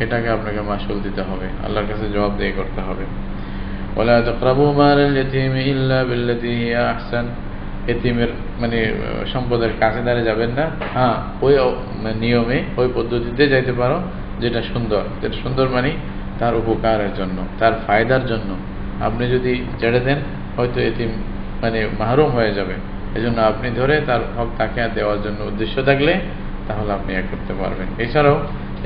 এটাকে আপনাকে মাসুল দিতে হবে, আল্লাহর কাছে জবাবদিহি করতে হবে। ওয়ালা তাকরাবু মালাল ইয়াতীমি ইল্লা বিল্লাতী হিয়া আহসান, এতিমের মানে সম্পদের কাছে দাঁড়িয়ে যাবেন না। হ্যাঁ, ওই নিয়মে, ওই পদ্ধতিতে যাইতে পারো যেটা সুন্দর। যেটা সুন্দর মানে তার উপকারের জন্য, তার ফায়দার জন্য। আপনি যদি ছেড়ে দেন, হয়তো এতিম মানে মাহরুম হয়ে যাবে। এজন্য আপনি ধরে তার হক তাকে দেওয়ার জন্য উদ্দেশ্য থাকলে, তাহলে আপনি করতে পারবেন। এছাড়াও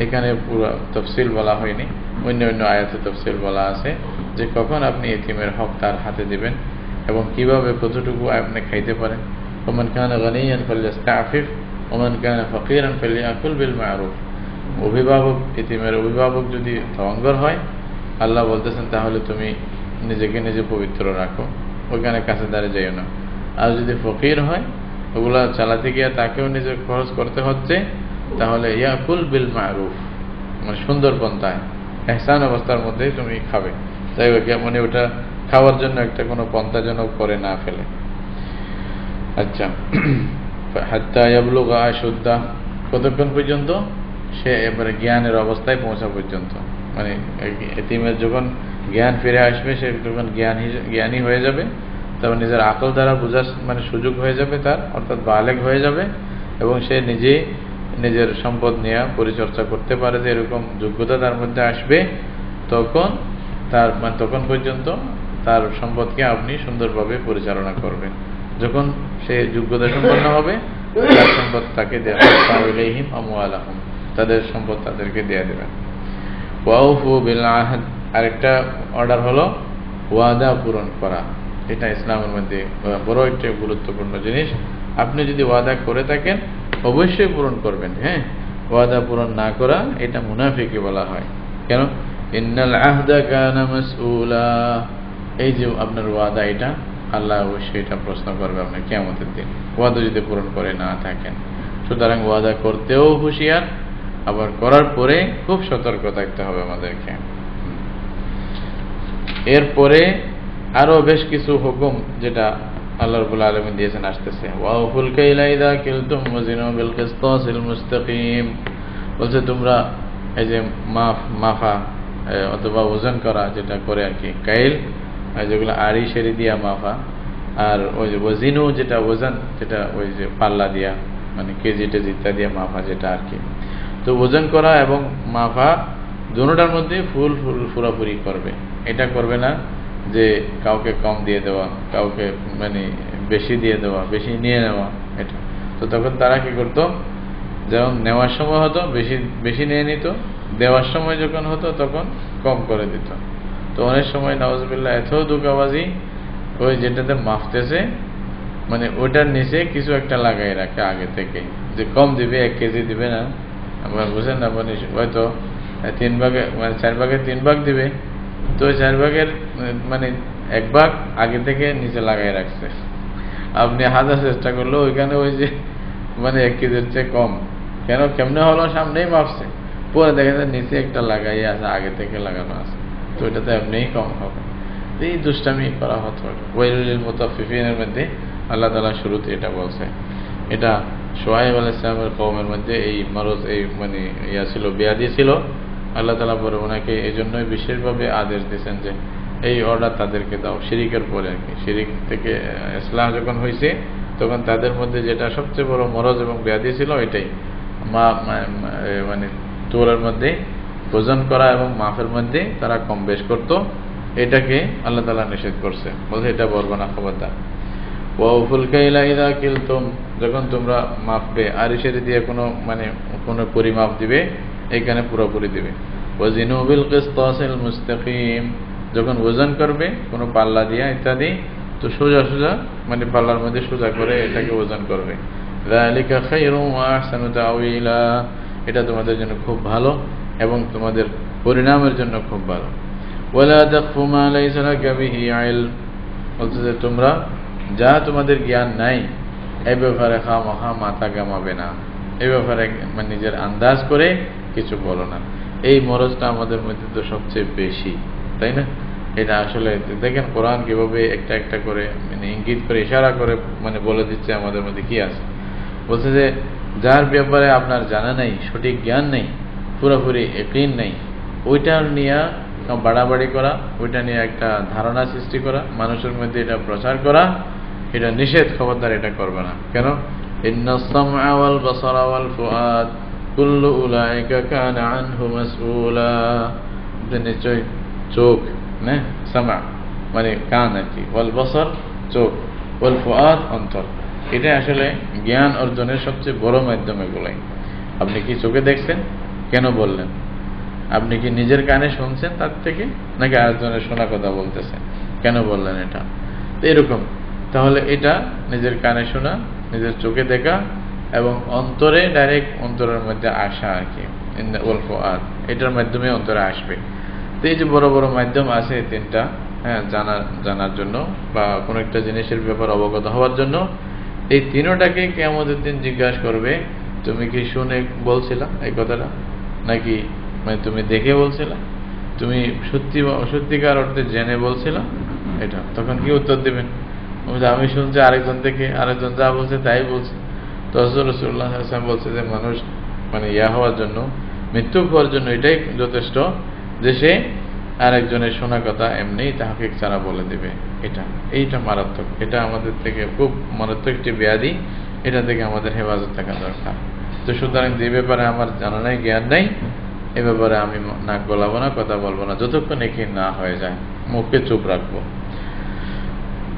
এখানে পুরো তফসিল বলা হয়নি, অন্য অন্য আয়াতে তফসিল বলা আছে যে কখন আপনি এতিমের হক তার হাতে দিবেন এবং কিভাবে, কতটুকু আপনি খাইতে পারেন। ওমান কানা গানিয়ান ফালইস্তাফিফ ওমান কানা ফাকিরান ফালইয়াকুল বিল মারুফ। অভিভাবক, এতিমের অভিভাবক যদি ধঙ্গর হয়, আল্লাহ বলতেছেন তাহলে তুমি নিজেকে নিজে পবিত্র রাখো, ওখানে কাছে দাঁড়িয়ে যাইও না। আর যদি ফকির হয়, ওগুলা চালাতে গিয়ে তাকেও নিজের খরচ করতে হচ্ছে, তাহলে ইয়াকুল বিল মারুফ, মানে সুন্দর পন্থায়, ইহসান অবস্থার মধ্যেই তুমি খাবে। তাই মানে ওটা খাওয়ার জন্য একটা কোনো পন্থা যেন করে না ফেলে। আচ্ছা, হাত্তা ইয়াবলুগা আশুদ্দা, কতক্ষণ পর্যন্ত? সে এবারে জ্ঞানের অবস্থায় পৌঁছা পর্যন্ত। মানে এতিমের যখন জ্ঞান ফিরে আসবে, সে যখন জ্ঞানী হয়ে যাবে, তখন নিজের আকল দ্বারা বোঝার মানে সুযোগ হয়ে যাবে তার, অর্থাৎ বালেগ হয়ে যাবে, এবং সে নিজেই নিজের সম্পদ নিয়ে পরিচর্যা করতে পারে, যে এরকম যোগ্যতা তার মধ্যে আসবে, তখন তার মানে তখন পর্যন্ত তার সম্পদকে আপনি সুন্দরভাবে পরিচালনা করবেন। যখন সে যোগ্যতা সম্পন্ন হবে, তার সম্পদ তাকে দেওয়া, তাদের সম্পদ তাদেরকে দিয়ে দেবেন। ওয়াউফু বিল আহদ, আরেকটা অর্ডার হলো ওয়াদা পূরণ করা। এটা ইসলামের মধ্যে বড় একটা গুরুত্বপূর্ণ জিনিস। আপনি যদি ওয়াদা করে থাকেন, অবশ্যই পূরণ করবেন। হ্যাঁ, ওয়াদা পূরণ না করা, এটা মুনাফিকি বলা হয়। কেন? ইন্নাল আহদা কানা মাসউলা, এই যে আপনার ওয়াদা, এটা আল্লাহ অবশ্যই এটা প্রশ্ন করবে আপনাকে কিয়ামতের দিন, ওয়াদা যদি পূরণ করে না থাকেন। সুতরাং ওয়াদা করতেও হুঁশিয়ার, আবার করার পরে খুব সতর্ক থাকতে হবে আমাদেরকে। এরপরে আরো বেশ কিছু হুকুম যেটা আল্লাহ রাব্বুল আলামিন দিয়েছেন আসতেছে। ওয়াউফুল কাইলা ইযা কিলতুম ওয়াজিনু বিল কিসতাসিল মুস্তাকিম, বলছে তোমরা এই যে মাফা অথবা ওজন করা যেটা করে আর কি, কাইল যেগুলো আড়ি সেরি দিয়া মাফা, আর ওই যে ওয়াজিনু যেটা ওজন, যেটা ওই যে পাল্লা দিয়া মানে কেজি টেজি ইত্যাদি মাফা যেটা আর কি। তো ওজন করা এবং মাফা দুটোটার মধ্যে ফুল পুরাপুরি করবে, এটা করবে না যে কাউকে কম দিয়ে দেওয়া, কাউকে মানে বেশি দিয়ে দেওয়া, বেশি নিয়ে নেওয়া, এটা। তো তখন তারা কি করতো, যখন নেওয়ার সময় হতো বেশি বেশি নিয়ে নিত, দেওয়ার সময় যখন হতো তখন কম করে দিত। তো অনেক সময় নাউজুবিল্লাহ এত ধোঁকাবাজি, ওই যেটাতে মাপতেছে মানে ওইটার নিচে কিছু একটা লাগাই রাখে আগে থেকে, যে কম দিবে, 1 কেজি দিবে না, আপনার বুঝেন না, মানে হয়তো 3 ভাগে মানে 4 ভাগে 3 ভাগ দিবে, তো 4 ভাগের মানে 1 ভাগ আগে থেকে নিচে লাগাই রাখছে। আপনি হাজার চেষ্টা করলেও ওইখানে ওই যে মানে 1 কেজির চেয়ে কম, কেন কেমনে হলো, সামনেই মাপছে, পরে দেখা যায় নিচে একটা লাগাই আছে, আগে থেকে লাগানো আছে, তো এটাতে এমনিই কম হবে। এই দুষ্টামি করা হতো। ওয়াইলুল মুতাফফিফিনের মধ্যে আল্লাহ তাআলা শুরুতে এটা বলছে। এটা শুআয়ব আলাইহিস সালামের কওমের মধ্যে এই মারজ, এই মানে ইয়া ছিল, ব্যাধি ছিল। আল্লাহ তাআলা পরে ওনাকে এই জন্যই বিশেষভাবে আদেশ দিয়েছেন যে এই অর্ডার তাদেরকে দাও, শিরিকের পরে আর কি। শিরিক থেকে ইসলাম যখন হয়েছে তখন তাদের মধ্যে যেটা সবচেয়ে বড় মরজ এবং ব্যাধি ছিল এটাই, মানে তোরের মধ্যে ওজন করা এবং মাফের মধ্যে তারা কম বেশ করত। এটাকে আল্লাহ তাআলা নিষেধ করছে, বলছে এটা বলবো না, খবরদার। ওয়াউফুল কাইলা ইযা কিলতুম, যখন তোমরা মাপবে, আরিশের দিয়ে কোনো পরিমাপ দিবে, এখানে পুরোপুরি দিবে। ওয়াজিনু বিল কিসতাসিল মুস্তাকিম, যখন ওজন করবে কোনো পাল্লা দিয়া ইত্যাদি, তো সোজা সোজা মানে পাল্লার মধ্যে সোজা করে এটাকে ওজন করবে। যালিকা খায়রুম ওয়া আহসানু তাওয়িলা, এটা তোমাদের জন্য খুব ভালো এবং তোমাদের পরিণামের জন্য খুব ভালো। ওয়ালা তাকফু মা লাইসা লাকা বিহি ইলম, বলতে যে তোমরা যা তোমাদের জ্ঞান নাই এই ব্যাপারে খামখা মাথা ঘামাবে না, এই ব্যাপারে মানে নিজের আন্দাজ করে কিছু বলো না। এই মরজটা আমাদের মধ্যে তো সবচেয়ে বেশি, তাই না? এটা আসলে দেখেন কোরআন কিভাবে একটা একটা করে মানে ইঙ্গিত করে, ইশারা করে মানে বলে দিচ্ছে আমাদের মধ্যে কি আছে। বলছে যে যার ব্যাপারে আপনার জানা নাই, সঠিক জ্ঞান নেই, পুরোপুরি ইয়াকিন নেই, ওইটা নিয়ে বাড়াবাড়ি করা, ওইটা নিয়ে একটা ধারণা সৃষ্টি করা, মানুষের মধ্যে এটা প্রচার করা, এটা নিষেধ, খবরদার এটা করবে না। কেন? ইন্নাস সামআ ওয়াল বাসারা ওয়াল ফুআদ কুল্লু উলাইকা কানা আনহু মাসউলা, নিশ্চয় চোখ, না সামা মানে কান আর কি, ওয়াল বাসার চোখ, ওয়াল ফুআদ অন্তর, এটা আসলে জ্ঞান অর্জনের সবচেয়ে বড় মাধ্যম এগুলাই। আপনি কি চোখে দেখছেন, কেন বললেন? আপনি কি নিজের কানে শুনছেন তার থেকে, নাকি আরেকজনের শোনা কথা বলতেছেন, কেন বললেন এটা? তো এরকম, তাহলে এটা নিজের কানে শোনা, নিজের চোখে দেখা এবং অন্তরে ডাইরেক্ট অন্তরের মধ্যে আসা আর কি, ওয়াল ফুআদ, এটার মাধ্যমে অন্তরে আসবে। তো এই যে বড় বড় মাধ্যম আছে 3টা, হ্যাঁ, জানার জন্য বা কোনো একটা জিনিসের ব্যাপার অবগত হওয়ার জন্য, এই 3টাকে কিয়ামতের দিন জিজ্ঞাসা করবে, তুমি কি শুনে বলছিলা এই কথাটা, নাকি মানে তুমি দেখে বলছিলা, তুমি সত্যিকার অর্থে জেনে বলছিলা এটা? তখন কি উত্তর দিবেন? আমি শুনছি আরেকজন থেকে, আরেকজন যা বলছে তাই বলছে। তো রাসূলুল্লাহ সাল্লাল্লাহু আলাইহি ওয়াসাল্লাম বলছে যে মানুষ মানে ইয়া হওয়ার জন্য, মৃত্যু হওয়ার জন্য এটাই যথেষ্ট যে সে আরেকজনের শোনা কথা এমনি তাহকিক ছাড়া বলে দিবে। এইটা মারাত্মক, এটা আমাদের থেকে খুব মারাত্মক একটি ব্যাধি, এটা থেকে আমাদের হেফাজত থাকা দরকার। তো সুতরাং যে ব্যাপারে আমার জানা নাই, জ্ঞান নাই, এ ব্যাপারে আমি নাক গলাবো না, কথা বলবো না, যতক্ষণ একি না হয়ে যায়, মুখকে চুপ রাখবো।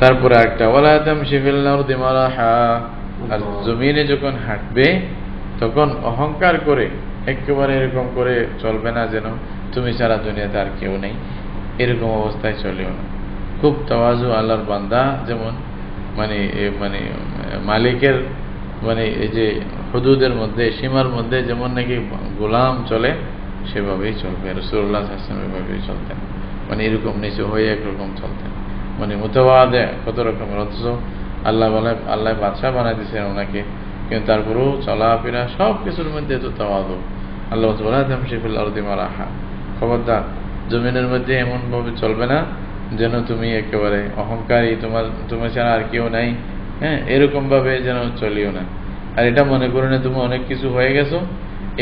তারপরে একটা, ওয়ালা তামশি ফিল আরদি মারাহা, আর জমিনে যখন হাঁটবে তখন অহংকার করে একেবারে এরকম করে চলবে না যেন তুমি সারা দুনিয়াতে আর কেউ নেই, এরকম অবস্থায় চলেও না। খুব তাওয়াজু, আল্লাহর বান্দা যেমন মানে মালিকের মানে এই যে হুদুদের মধ্যে, সীমার মধ্যে যেমন নাকি গোলাম চলে, সেভাবেই চলবে। রাসূলুল্লাহ সাল্লাল্লাহু আলাইহি ওয়াসাল্লাম এভাবেই চলতেন, মানে এরকম নিচু হয়ে একরকম চলতেন, মানে মুতাওয়াদে কত রকমের। অথচ আল্লাহ বাদশাহ বানাই দিয়েছেন ওনাকে, কিন্তু তারপরেও চলাফেরা সব কিছুর মধ্যে এত তাওয়াদু। আল্লাহ ওয়ালা তামশি ফিল আরদি মারাহা, খবরদার জমিনের মধ্যে এমন ভাবে চলবে না যেন তুমি একেবারে অহংকারী, তোমার ছাড়া আর কেউ নাই, হ্যাঁ, এরকম ভাবে যেন চলিও না। আর এটা মনে করে না তুমি অনেক কিছু হয়ে গেছো,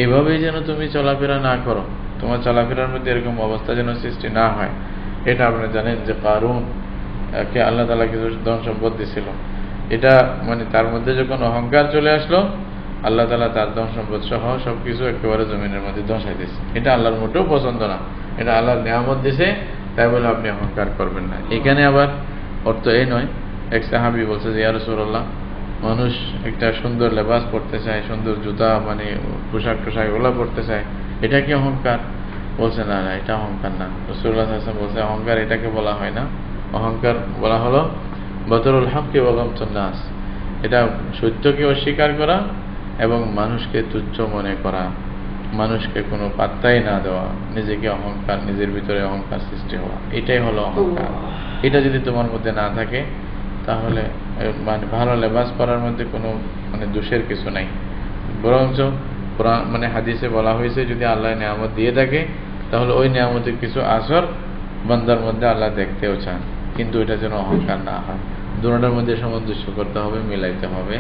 এইভাবেই যেন তুমি চলাফেরা না করো, তোমার চলাফেরার মধ্যে এরকম অবস্থা যেন সৃষ্টি না হয়। এটা আপনি জানেন যে কারুন কে আল্লাহ তাআলা কিছু ধন সম্পদ দিয়েছিল, এটা মানে তার মধ্যে যখন অহংকার চলে আসলো, আল্লাহ তাআলা তার ধন সম্পদ সহ সবকিছু একেবারে জমিনের মধ্যে ধসাই দিয়েছে। এটা আল্লাহর মোটেও পছন্দ না, এটা আল্লাহর নিয়ামত দিয়েছে, তাই বলে আপনি অহংকার করবেন না। এখানে আবার অর্থ এই নয়, এক সাহাবী বলছে যে ইয়া রাসূলুল্লাহ, মানুষ একটা সুন্দর লেবাস পরতে চায়, সুন্দর জুতা মানে পোশাক টোশাক এগুলো পরতে চায়, এটা কি অহংকার? বলছে না না, এটা অহংকার না। রাসূলুল্লাহ সাল্লাল্লাহু আলাইহি ওয়াসাল্লাম বলছে অহংকার এটাকে বলা হয় না। অহংকার বলা হলো বাতরুল হক্কি ওয়া গামতুন নাস, এটা সত্যকে অস্বীকার করা এবং মানুষকে তুচ্ছ মনে করা, মানুষকে কোনো পাত্তাই না দেওয়া, নিজেকে অহংকার, নিজের ভিতরে অহংকার সৃষ্টি হওয়া, এটাই হলো অহংকার। এটা যদি তোমার মধ্যে না থাকে তাহলে মানে ভালো লেবাস পরার মধ্যে কোনো মানে দোষের কিছু নাই। বরঞ্চ মানে হাদিসে বলা হয়েছে যদি আল্লাহ নিয়ামত দিয়ে থাকে তাহলে ওই নিয়ামতের কিছু আসর বান্দার মধ্যে আল্লাহ দেখতেও চান, কিন্তু এটা যেন অহংকার না হয়। দুটোটার মধ্যে সামঞ্জস্য করতে হবে, মিলাইতে হবে।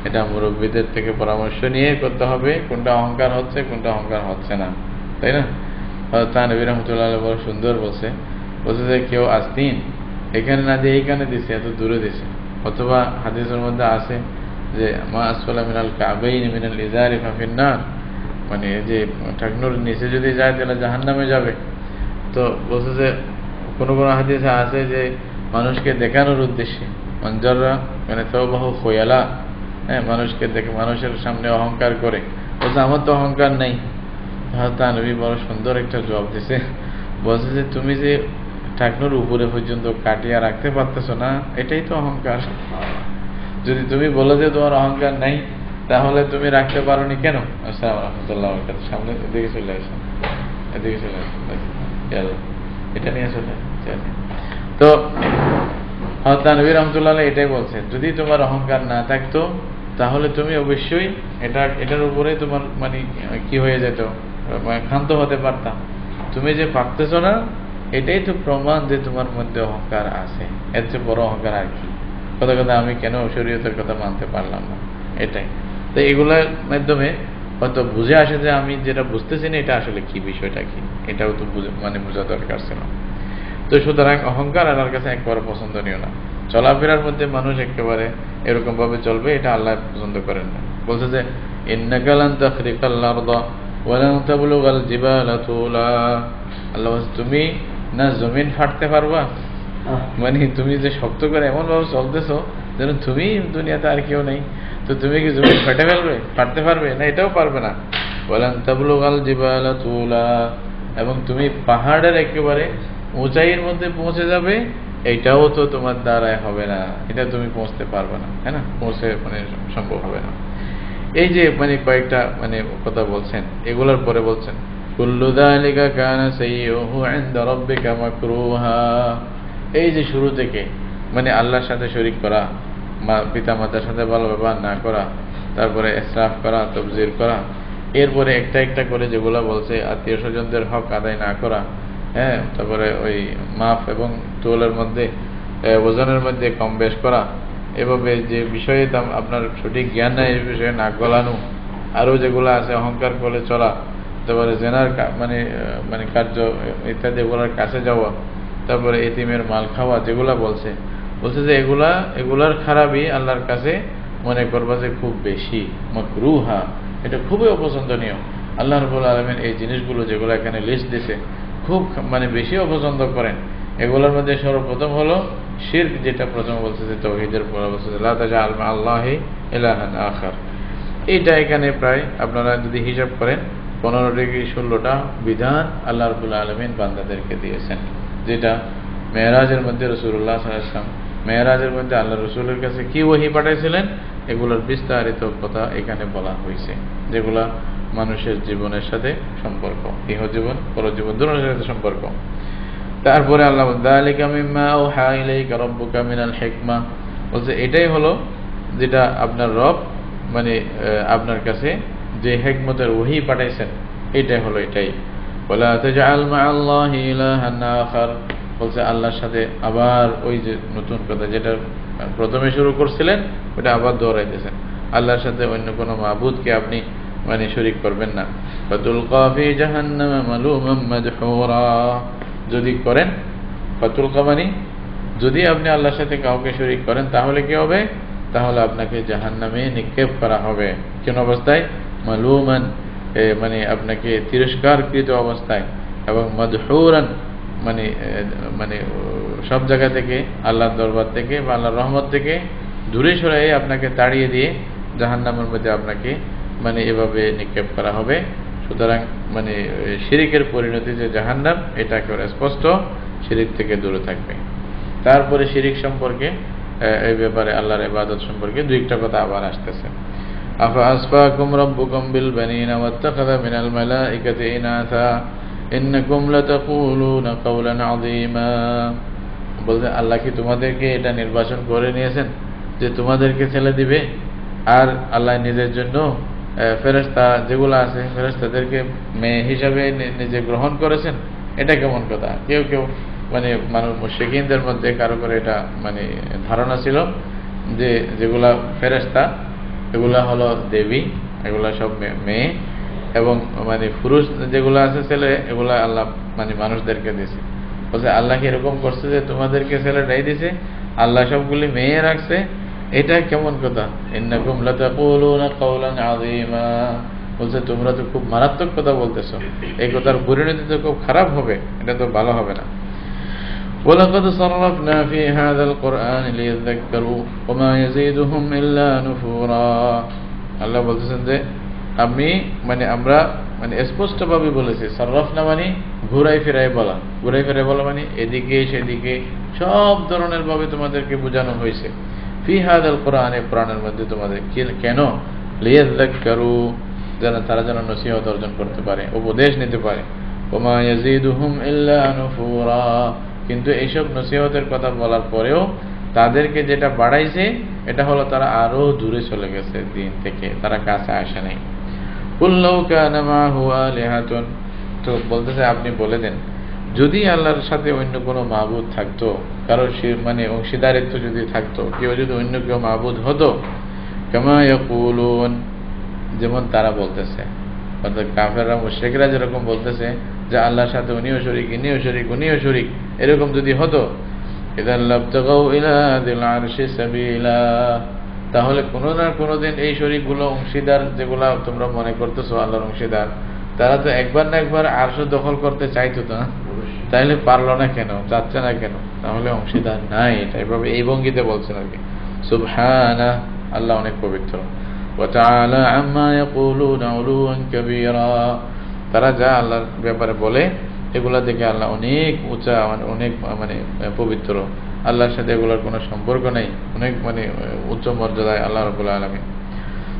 এটা মুরব্বীদের থেকে পরামর্শ নিয়ে করতে হবে, কোনটা অহংকার হচ্ছে কোনটা অহংকার হচ্ছে না, তাই না? নবী রাহমাতুল্লাহ আলাইহি বড় সুন্দর বলছে যে কেউ আস্তিন এখানে না দিয়ে এইখানে দিছে, এত দূরে দিছে। অথবা হাদিসের মধ্যে আছে যে মা আসফালা মিনাল কাবাইন মিনাল ইজারি ফাফিন নার, মানে যে ঠাকনুর নিচে যদি যায় তাহলে জাহান্নামে যাবে। তো বলছে যে কোনো কোনো হাদিসে আছে যে মানুষকে দেখানোর উদ্দেশ্যে মঞ্জররা মানে তওবাহু খয়ালা, হ্যাঁ, মানুষকে দেখে মানুষের সামনে অহংকার করে। বলছে আমার তো অহংকার নেই। তা নবী বড় সুন্দর একটা জবাব দিছে, বলছে যে তুমি যে ঠাকনুর উপরে পর্যন্ত কাটিয়া রাখতে পারতেছ না, এটাই তো অহংকার। যদি তুমি বলো যে তোমার অহংকার নাই তাহলে তুমি রাখতে পারোনি কেন? আসসালামু রাহমাতুল্লাহ, সামনে এদিকে চলে আসেন, এদিকে চলে আসেন, এটা নিয়ে চলে আসেন। তো নবী রাহমাতুল্লাহ এটাই বলছেন, যদি তোমার অহংকার না থাকতো তাহলে তুমি অবশ্যই এটার উপরে তোমার মানে কি হয়ে যেত, মানে ক্ষান্ত হতে পারতাম। তুমি যে পারতেছ না এটাই তো প্রমাণ যে তোমার মধ্যে অহংকার আছে। এর চেয়ে বড় অহংকার আর কি? কথা আমি কেন শরীয়তের কথা মানতে পারলাম না, এটাই। তো এগুলোর মাধ্যমে হয়তো বুঝে আসে যে আমি যেটা বুঝতেছি না এটা আসলে কি, বিষয়টা কি, এটাও তো মানে বোঝা দরকার ছিল। তো সুতরাং অহংকার আল্লাহর কাছে একবারে পছন্দনীয় না। চলাফেরার মধ্যে মানুষ একেবারে এরকম ভাবে চলবে, এটা আল্লাহ পছন্দ করেন না। বলছে যে ইন্নাকা লান তাখরিকাল আরদা ওয়া লান তাবলুগাল জিবালা তুলা, আল্লাহ বলছে তুমি না জমিন ফাটতে পারবা, মানে তুমি যে শক্ত করে এমন ভাবে চলতেছো যেন তুমি দুনিয়াতে আর কেউ নেই, তো তুমি কি জমিন ফাটতে পারবে না? এটাও পারবে না। ওয়া লান তাবলুগাল জিবালা তুলা, এবং তুমি পাহাড়ের একেবারে উঁচাইয়ের মধ্যে পৌঁছে যাবে, এইটাও তো তোমার দ্বারাই হবে না, এটা তুমি পৌঁছতে পারবে না, তাই না? পৌঁছে মানে সম্ভব হবে না। এই যে মানে কয়েকটা মানে কথা বলছেন, এগুলোর পরে বলছেন কুল্লু যালিকা কানা সাইয়্যুহু ইনদা রাব্বিকা মাকরুহা। এই যে শুরু থেকে মানে আল্লাহর সাথে শরীক করা, পিতা মাতার সাথে ভালো ব্যবহার না করা, তারপরে ইসরাফ করা, তাবযির করা, এরপরে একটা একটা করে যেগুলো বলছে আত্মীয় স্বজনদের হক আদায় না করা, হ্যাঁ, তারপরে ওই মাফ এবং তোলের মধ্যে ওজনের মধ্যে কম বেশ করা, এভাবে যে বিষয়ে আপনার সঠিক জ্ঞান নাই এই বিষয়ে নাক গলানো, আরও যেগুলো আছে অহংকার করে চলা, তারপরে জেনার মানে মানে কার্য ইত্যাদি এগুলোর কাছে যাওয়া, তারপরে এতিমের মাল খাওয়া, যেগুলা বলছে যে এগুলার খারাপই আল্লাহর কাছে মনে করবা যে খুব বেশি মাকরুহা, এটা খুবই অপছন্দনীয়। আল্লাহ রাব্বুল আলামিন এই জিনিসগুলো যেগুলো এখানে লিস্ট দিছে খুব মানে বেশি অপছন্দ করেন। এগুলোর মধ্যে সর্বপ্রথম হলো শিরক, যেটা প্রথম বলছে যে তাওহীদের পরে বলছে লা তাজআল মা আল্লাহি ইলাহান আখার। এইটা এখানে প্রায় আপনারা যদি হিসাব করেন 15 থেকে 16টা বিধান আল্লাহ রাব্বুল আলামিন বান্দাদেরকে দিয়েছেন, যেটা মেরাজের মধ্যে রাসূলুল্লাহ সাল্লাল্লাহু আলাইহি ওয়াসাল্লাম মেরাজের মধ্যে আল্লাহ রাসূলের কাছে কি ওহী পাঠাইছিলেন এগুলোর বিস্তারিত কথা এখানে বলা হয়েছে, যেগুলা মানুষের জীবনের সাথে সম্পর্ক, ইহজীবন পরজীবন দুটোর সাথে সম্পর্ক। তারপরে আল্লাহ যালিকা মিম্মা আওহা ইলাইকা রাব্বুকা মিনাল হিকমা, বলছে এটাই হলো যেটা আপনার রব মানে আপনার কাছে যে হিকমতের ওহী পাঠাইছেন, এটাই হলো এটাই। ওয়ালা তাজআল মা আল্লাহি ইলাহান আখার, বলছে আল্লাহর সাথে আবার ওই যে নতুন কথা যেটা প্রথমে শুরু করছিলেন ওটা আবার দোহরাইতেছেন, আল্লাহর সাথে অন্য কোনো মাবুদকে আপনি মানে শরীক করবেন না। ফাতুলকা ফি জাহান্নাম মালুমান মাদহুরা, যদি করেন ফাতুলকা মানে যদি আপনি আল্লাহর সাথে কাউকে শরীক করেন তাহলে কি হবে? তাহলে আপনাকে জাহান্নামে নিক্ষেপ করা হবে। কোন অবস্থায়? মালুমান মানে আপনাকে তিরস্কারকৃত অবস্থায়, এবং মাদহুরান মানে মানে সব জায়গা থেকে, আল্লাহর দরবার থেকে বা আল্লাহর রহমত থেকে দূরে সরাই আপনাকে তাড়িয়ে দিয়ে জাহান্নামের মধ্যে আপনাকে মানে এভাবে নিক্ষেপ করা হবে। সুতরাং মানে শিরিকের পরিণতি যে জাহান্নাম, এটা একেবারে স্পষ্ট, শিরিক থেকে দূরে থাকবে। তারপরে শিরিক সম্পর্কে, এই ব্যাপারে আল্লাহর ইবাদত সম্পর্কে দুই একটা কথা আবার আসতেছে। আফা আসফাকুম রাব্বুকুম বিল বানিনা ওয়াত্তাখাযা মিনাল মালাইকাতি ইনাসা ইন্নাকুম লাতাকুলুনা কাওলান আযীমা। বলতে আল্লাহ কি তোমাদেরকে এটা নির্বাচন করে নিয়েছেন যে তোমাদেরকে ছেলে দিবে, আর আল্লাহ নিজের জন্য ফেরেশতা যেগুলো আছে ফেরেশতাদেরকে মেয়ে হিসাবে নিজে গ্রহণ করেছেন? এটা কেমন কথা? কেউ কেউ মানে মানুষ মুশরিকিনদের মধ্যে কারো করে এটা মানে ধারণা ছিল যে যেগুলা ফেরেশতা এগুলা হলো দেবী, এগুলা সব মেয়ে, এবং মানে পুরুষ যেগুলো আছে ছেলে এগুলা আল্লাহ মানে মানুষদেরকে দিয়েছে। বলছে আল্লাহ কি এরকম করছে যে তোমাদেরকে ছেলেটাই দিছে, আল্লাহ সবগুলি মেয়ে রাখছে? এটা কেমন কথা? ইন্নাকুম লাতাকুলুনা কাওলান আযীমা। বলছে তোমরা তো খুব মারাত্মক কথা বলতেছো, এই কথার পরিণতি তো খুব খারাপ হবে, এটা তো ভালো হবে না। ওয়ালাকাদ সাররাফনা ফি হাযাল কুরআন লিয়াযাক্কারু ওয়া মা ইয়াজিদুহুম ইল্লা নুফুরা। আল্লাহ বলতেছেন যে আমি মানে আমরা মানে স্পষ্টভাবে বলেছি। সাররাফনা মানে ঘুরাই ফিরাই বলা, ঘুরাই ফিরাই বলা মানে এদিকে সেদিকে সব ধরনের ভাবে তোমাদেরকে বোঝানো হয়েছে। ফি হাযাল কুরআনে, কোরআনের মধ্যে তোমাদের কেন? লিয়াযাক্কারু, যেন তারা যেন নসিহত অর্জন করতে পারে, উপদেশ নিতে পারে। ওয়া মা ইয়াজিদুহুম ইল্লা নুফুরা, কিন্তু এইসব নসিহতের কথা বলার পরেও তাদেরকে যেটা বাড়াইছে এটা হলো তারা আরো দূরে চলে গেছে দিন থেকে, তারা কাছে আসে নাই। কুল লাউ কানা মাহু আলিহাতুন, তো বলতেছে আপনি বলে দেন যদি আল্লাহর সাথে অন্য কোনো মাবুদ থাকতো, কারো মানে অংশীদারিত্ব যদি থাকতো, কেউ যদি অন্য কেউ মাবুদ হতো, কামা ইয়াকুলুন, যেমন তারা বলতেছে, অর্থাৎ কাফেররা মুশরিকরা যেরকম বলতেছে যে আল্লাহর সাথে উনিও শরীক, ইনিও শরীক, উনিও শরীক, এরকম যদি হতো, ইযাল লাবতাগাউ ইলা যিল আরশি সাবিলা, তাহলে কোনো না কোনো দিন এই শরীকগুলো অংশীদার যেগুলা তোমরা মনে করতেছো আল্লাহর অংশীদার, তারা তো একবার না একবার আরশ দখল করতে চাইতো না, তাইলে পারলো না কেন, চাচ্ছে না কেন? তাহলে অংশীদার নাই, এটা এভাবে এই ভঙ্গিতে বলছেন আর কি। সুবহানাহু, আল্লাহ অনেক পবিত্র। ওয়া তাআলা আম্মা ইয়াকুলুনা উলুওয়ান কাবীরা, তারা যা আল্লাহর ব্যাপারে বলে এগুলা দেখে আল্লাহ অনেক উঁচা, অনেক মানে পবিত্র, আল্লাহর সাথে এগুলোর কোনো সম্পর্ক নেই, অনেক মানে উচ্চ মর্যাদায় আল্লাহ রাব্বুল আলামিন।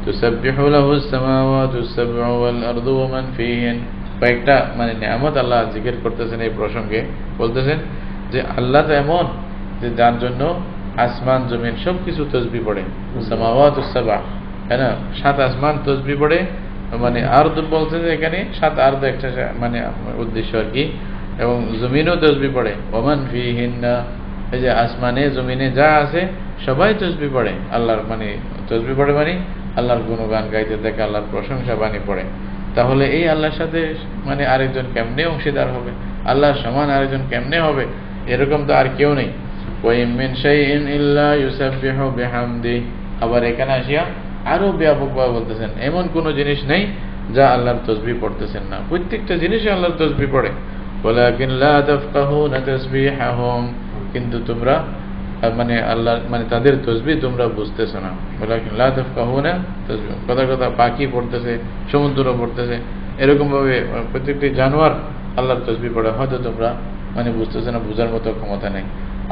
তুসাব্বিহু লাহুস সামাওয়াতুস সাব'উ ওয়াল আরদু ওয়া মান ফীহিন, কয়েকটা মানে নিয়ামত আল্লাহ জিকির করতেছেন এই প্রসঙ্গে। বলতেছেন যে আল্লাহ তো এমন যে যার জন্য আসমান জমিন সবকিছু তাসবিহ পড়ে। সামাওয়াতুস সাব'উ, তাই না? 7 আসমান তাসবিহ পড়ে, মানে আরদ বলতে যে এখানে 7 আরদ একটা মানে উদ্দেশ্য আর কি, এবং জমিনও তাসবিহ পড়ে। ওয়া মান ফীহিন্না, এই যে আসমানে জমিনে যা আছে সবাই তাসবিহ পড়ে আল্লাহর, মানে তাসবিহ পড়ে মানে আল্লাহর গুণগান গাইতে থাকে, আল্লাহর প্রশংসা বাণী পড়ে। তাহলে এই আল্লাহর সাথে মানে আরেকজন কেমনে অংশীদার হবে? আল্লাহর সমান আরেকজন কেমনে হবে? এরকম তো আর কেউ নেই। ওয়া ইম মিন শাইইন ইল্লা ইউসাব্বিহু বিহামদি, আবার এখানে আসিয়া আরো ব্যাপকভাবে বলতেছেন এমন কোন জিনিস নেই যা আল্লাহর তাসবিহ পড়তেছেন না, প্রত্যেকটা জিনিসই আল্লাহর তাসবিহ পড়ে। ওয়ালাকিন লা তাফকাহুনা তাসবিহাহুম, কিন্তু তোমরা মানে আল্লাহ মানে তাদের তাসবিহ তোমরা বুঝতেছো না। ওয়ালাকিন লা তাফকাহুনা তাসবিহ, কথা কথা পাখি পড়তেছে, সমুদ্র পড়তেছে, এরকম ভাবে প্রত্যেকটি জানোয়ার আল্লাহর তাসবিহ পড়ে, হয়তো তোমরা মানে বুঝতেছো না, বুঝার মতো ক্ষমতা নেই।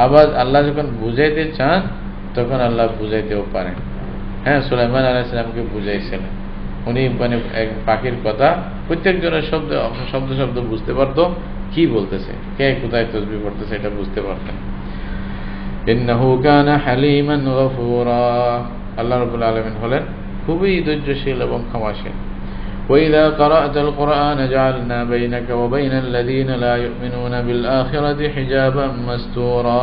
আবার আল্লাহ যখন বুঝাইতে চান তখন আল্লাহ বুঝাইতেও পারেন। হ্যাঁ, সুলাইমান আলাইহিস সালামকে বুঝাইছিলেন, উনি মানে এক পাখির কথা প্রত্যেকজনের শব্দ শব্দ শব্দ বুঝতে পারতো, কি বলতেছে, কে কোথায় তাসবিহ পড়তেছে এটা বুঝতে পারতেন। ইন্নাহু কানা হালিমান গফুরা, আল্লাহ রাব্বুল আলামিন হলেন খুবই ধৈর্যশীল এবং ক্ষমাশীল। وإذا قرأت القرآن جعلنا بينك وبين الذين لا يؤمنون بالآخرة حجابا مستورا,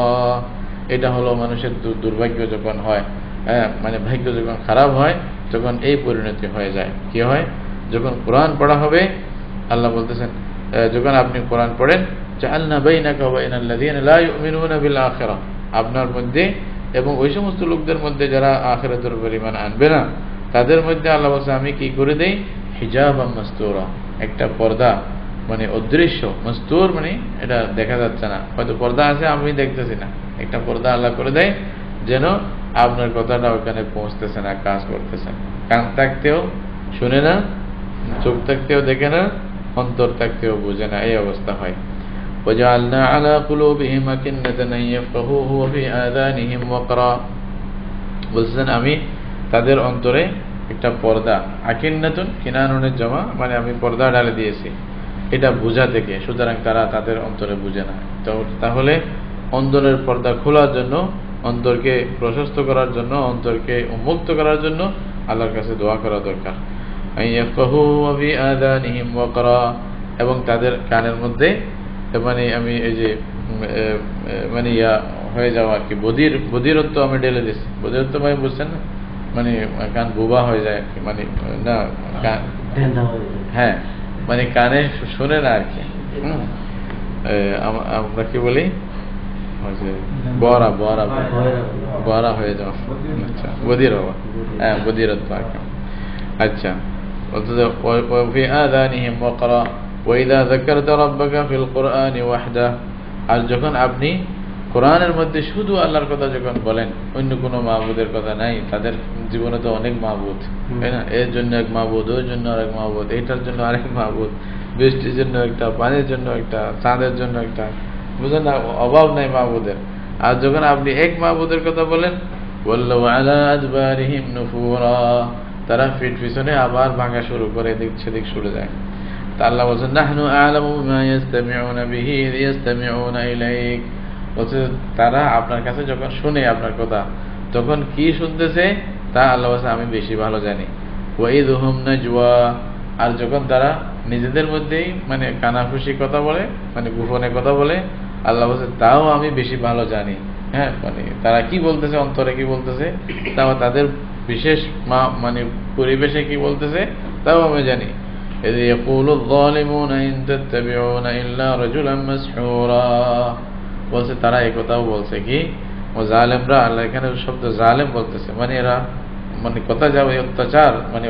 এটা হলো মানুষের দুর্ভাগ্য যখন হয়, মানে ভাগ্য যখন খারাপ হয় তখন এই পরিণতি হয়ে যায়। কি হয়? যখন কোরআন পড়া হবে, আল্লাহ বলতেছেন যখন আপনি কোরআন পড়েন, জাআলনা বাইনাকা ওয়া বাইনাল লাযিনা লা ইউমিনুনা বিল আখিরাহ, আপনার মধ্যে এবং ওই সমস্ত লোকদের মধ্যে যারা আখিরাতের উপর ঈমান আনবে না তাদের মধ্যে আল্লাহ বলছে আমি কি করে দেই, হিজাবাম মাসতুরা, একটা পর্দা মানে অদৃশ্য, মস্তুর মানে এটা দেখা যাচ্ছে না, হয়তো পর্দা আছে আমি দেখতেছি না, একটা পর্দা আল্লাহ করে দেয় যেন আপনার কথাটা ওখানে পৌঁছতেছে না, কাজ করতেছে না। কান থাকতেও শুনে না, চোখ থাকতেও দেখে না, অন্তর থাকতেও বুঝে না, এই অবস্থা হয়। وجعلنا على قلوبهم أكنة أن يفقهوه وفي آذانهم وقرا, বলছেন আমি তাদের অন্তরে একটা পর্দা, আকিন্নাতুন কিনানুনের জমা মানে আমি পর্দা ঢালে দিয়েছি এটা বোঝা থেকে, সুতরাং তারা তাদের অন্তরে বুঝে না। তো তাহলে অন্তরের পর্দা খোলার জন্য, অন্তরকে প্রশস্ত করার জন্য, অন্তরকে উন্মুক্ত করার জন্য আল্লাহর কাছে দোয়া করা দরকার। এবং তাদের কানের মধ্যে মানে আমি এই যে মানে ইয়া হয়ে যাওয়া আর কি, বধিরত্ব আমি ঢেলে দিচ্ছি। বধিরত্ব মানে বুঝছেন না, মানে কান বোবা হয়ে যায় আর কি, মানে না হ্যাঁ মানে কানে শুনে না আর কি। আমরা কি বলি বরা বরা বরা হয়ে যাওয়া, আচ্ছা বধির হওয়া, হ্যাঁ বধিরত্ব আর কি। আচ্ছা وفي آذانهم وقرا وإذا ذكرت ربك في القرآن وحده, আর যখন আপনি কোরআনের মধ্যে শুধু আল্লাহর কথা যখন বলেন, অন্য কোনো মাহবুদের কথা নাই, তাদের জীবনে তো অনেক মাহবুদ, তাই না? এর জন্য এক মাহবুদ, ওর জন্য আরেক মাহবুদ, এইটার জন্য আরেক মাহবুদ, বৃষ্টির জন্য একটা, পানির জন্য একটা, চাঁদের জন্য একটা, বুঝলেন না, অভাব নাই মাহবুদের। আর যখন আপনি এক মাহবুদের কথা বলেন, ওয়াল্লাউ আলা আদবারিহিম নুফুরা, তারা ফিট পিছনে আবার ভাঙা শুরু করে, এদিক সেদিক সরে যায়। তা আল্লাহ বলছেন নাহনু আ'লামু বিমা ইয়াসতামিউনা বিহি ইয ইয়াসতামিউনা ইলাইক, বলছে তারা আপনার কাছে যখন শুনে আপনার কথা, তখন কি শুনতেছে তা আল্লাহ বলছে আমি বেশি ভালো জানি। ওয়া ইযহুম নাজওয়া, আর যখন তারা নিজেদের মধ্যেই মানে কানাফুসি কথা বলে, মানে গোপনে কথা বলে, আল্লাহ বলছে তাও আমি বেশি ভালো জানি। হ্যাঁ মানে তারা কি বলতেছে, অন্তরে কি বলতেছে, তাও তাদের বিশেষ মানে পরিবেশে কি বলতেছে তাও আমি জানি। إذ يقول الظالمون إن تتبعون إلا رجلا مسحورا, বলছে তারা এই কথাও বলছে কি, ও জালেমরা, আল্লাহ এখানে শব্দ জালেম বলতেছে, মানে এরা মানে কথা যাবে অত্যাচার, মানে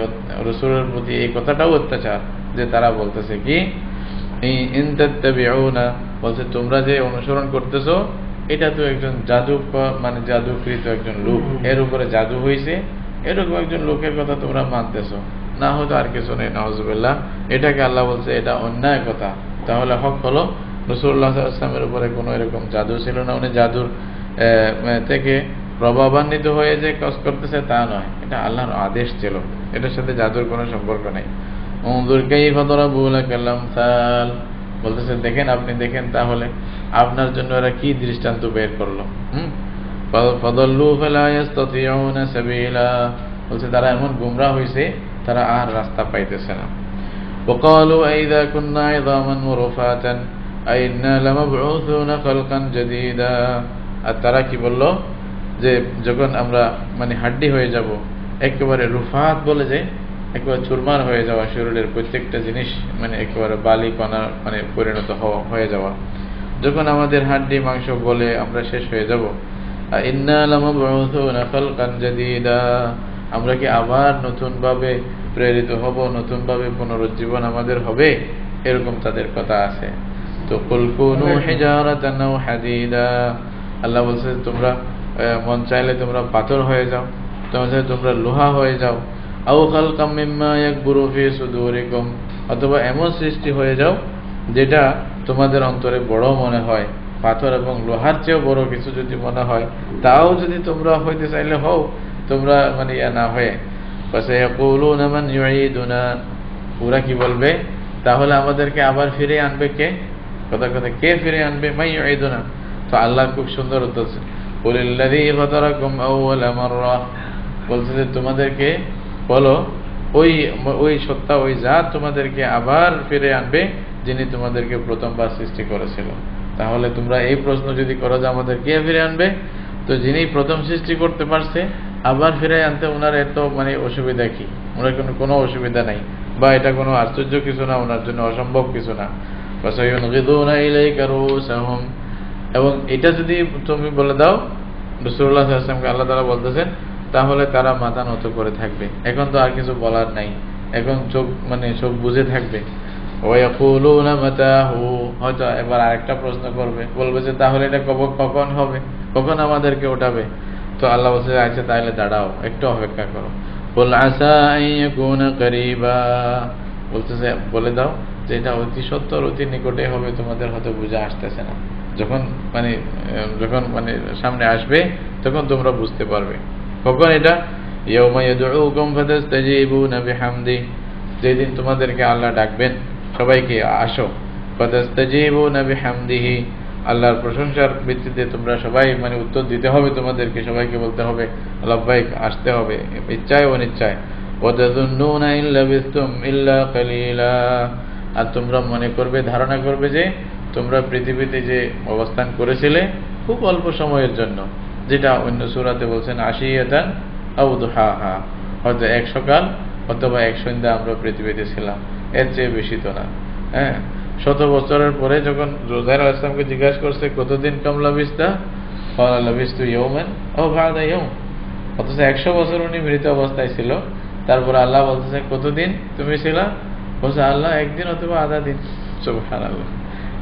রাসূলের প্রতি এই কথাটাও অত্যাচার, যে তারা বলতেছে কি ইন তাত্তাবিউনা, বলছে তোমরা যে অনুসরণ করতেছো এটা তো একজন জাদু মানে জাদুকৃত একজন লোক, এর উপরে জাদু হয়েছে, এরকম একজন লোকের কথা তোমরা মানতেছো, না হয়তো আর কিছু নেই, নাউজুবিল্লাহ। এটাকে আল্লাহ বলছে এটা অন্যায় কথা। তাহলে হক হলো রাসূলুল্লাহ সাল্লাল্লাহু আলাইহি ওয়াসাল্লামের উপরে কোনো এরকম জাদু ছিল না, উনি জাদুর থেকে প্রভাবান্বিত হয়ে যে কাজ করতেছে তা নয়, এটা আল্লাহর আদেশ ছিল, এটার সাথে জাদুর কোনো সম্পর্ক নেই। উনজুর কাইফা দরাবু লাকাল আমসাল, বলতেছে দেখেন, আপনি দেখেন তাহলে আপনার জন্য এরা কি দৃষ্টান্ত বের করলো। ফাদাল্লু ফালা ইস্তাতিউনা সাবিলা, বলছে তারা এমন গুমরাহ হয়েছে তারা আর রাস্তা পাইতেছে না। وقالوا أئذا كنا عظاما ورفاتا أئنا لمبعوثون خلقا جديدا, আর তারা কি বলল যে যখন আমরা মানে হাড্ডি হয়ে যাব, একেবারে রুফাত বলে যে একেবারে চুরমার হয়ে যাওয়া, শরীরের প্রত্যেকটা জিনিস মানে একেবারে বালি কণা মানে পরিণত হয়ে যাওয়া, যখন আমাদের হাড্ডি মাংস বলে আমরা শেষ হয়ে যাব, ইন্না লামাবউসুনা খালকান জাদীদা, আমরা কি আবার নতুন ভাবে প্রেরিত হব, নতুন ভাবে পুনরুজ্জীবন আমাদের হবে, এরকম তাদের কথা আছে। তো কুল কুনু হিজারাতান আও হাদীদা, আল্লাহ বলছে তোমরা মন চাইলে তোমরা পাথর হয়ে যাও, তোমরা লোহা হয়ে যাও, আও খালকাম মিম্মা ইয়াকবুরু ফি সুদুরিকুম, অথবা এমন সৃষ্টি হয়ে যাও যেটা তোমাদের অন্তরে বড় মনে হয়, পাথর এবং লোহার চেয়েও বড় কিছু যদি মনে হয়, তাও যদি তোমরা হইতে চাইলে হও, তোমরা মানে ইয়া না হয়ে। ফাসায়াকুলুনা মান ইউঈদুনা, ওরা কি বলবে তাহলে আমাদেরকে আবার ফিরে আনবে কে, কথা কে ফিরে আনবে, মাই ইউঈদুনা। তো আল্লাহ খুব সুন্দর উত্তর দিয়েছেন, কুলিল্লাযী ফাতারাকুম আউওয়ালা মাররা, বলছে যে তোমাদেরকে বলো ওই সত্তা, ওই জাত তোমাদেরকে আবার ফিরে আনবে যিনি তোমাদেরকে প্রথমবার সৃষ্টি করেছিল। তাহলে তোমরা এই প্রশ্ন যদি করো যে আমাদের কে ফিরে আনবে, তো যিনি প্রথম সৃষ্টি করতে পারছে আবার ফিরে আনতে ওনার এত মানে অসুবিধা কি, ওনার কোনো অসুবিধা নাই, বা এটা কোনো আশ্চর্য কিছু না, ওনার জন্য অসম্ভব কিছু না। ফাসায়ুনগিদুনা ইলাইকা রুসাহুম, এবং এটা যদি তুমি বলে দাও রাসূলুল্লাহ সাল্লাল্লাহু আলাইহি ওয়াসাল্লামকে আল্লাহ তাআলা বলতেছেন, তাহলে তারা মাথা নত করে থাকবে, এখন তো আর কিছু বলার নাই, এখন চোখ বুঝে থাকবে। ওয়ায়াকুলুনা মাতাহু, হয়তো এবার আরেকটা প্রশ্ন করবে, বলবে যে তাহলে এটা কখন হবে, কখন আমাদেরকে ওঠাবে? তো আল্লাহ বলছে আচ্ছা তাহলে দাঁড়াও, একটু অপেক্ষা করো। কুল আসা আন ইয়াকুনা করিবা, বলতেছে বলে দাও যে এটা অতি সত্বর, অতি নিকটে হবে, তোমাদের হয়তো বুঝে আসতেছে না। যখন মানে সামনে আসবে তখন তোমরা বুঝতে পারবে। কখন এটা? ইয়াউমা ইয়াদউকুম ফাতাস্তাজিবুনা বিহামদি, যেদিন তোমাদেরকে আল্লাহ ডাকবেন, সবাইকে আসো, ফাতাস্তাজিবুনা বিহামদিহি, আল্লাহর প্রশংসার ভিত্তিতে তোমরা সবাই মানে উত্তর দিতে হবে, তোমাদেরকে সবাইকে বলতে হবে লাব্বাইক, আসতে হবে ইচ্ছায় অনিচ্ছায়। ওয়াতাযুন্নুনা ইন লাবিসতুম ইল্লা কালিলা, আর তোমরা মনে করবে, ধারণা করবে যে তোমরা পৃথিবীতে যে অবস্থান করেছিলে খুব অল্প সময়ের জন্য, যেটা অন্য সূরাতে বলছেন আশিয়াতান আও দুহাহা, হয়তো এক সকাল অথবা এক সন্ধ্যা আমরা পৃথিবীতে ছিলাম, এর চেয়ে বেশি তো না। হ্যাঁ, 100 বছরের পরে যখন উযাইর আলাইহিস সালামকে জিজ্ঞাসা করছে কতদিন কাম লাবিস্তা, ক্বালা লাবিস্তু ইয়াওমান আও বা'দা ইয়াওম, অথচ 100 বছর উনি মৃত অবস্থায় ছিল। তারপর আল্লাহ বলতেছে কতদিন তুমি ছিলা? বলছে আল্লাহ একদিন অথবা আধা দিন। সুবহানাল্লাহ।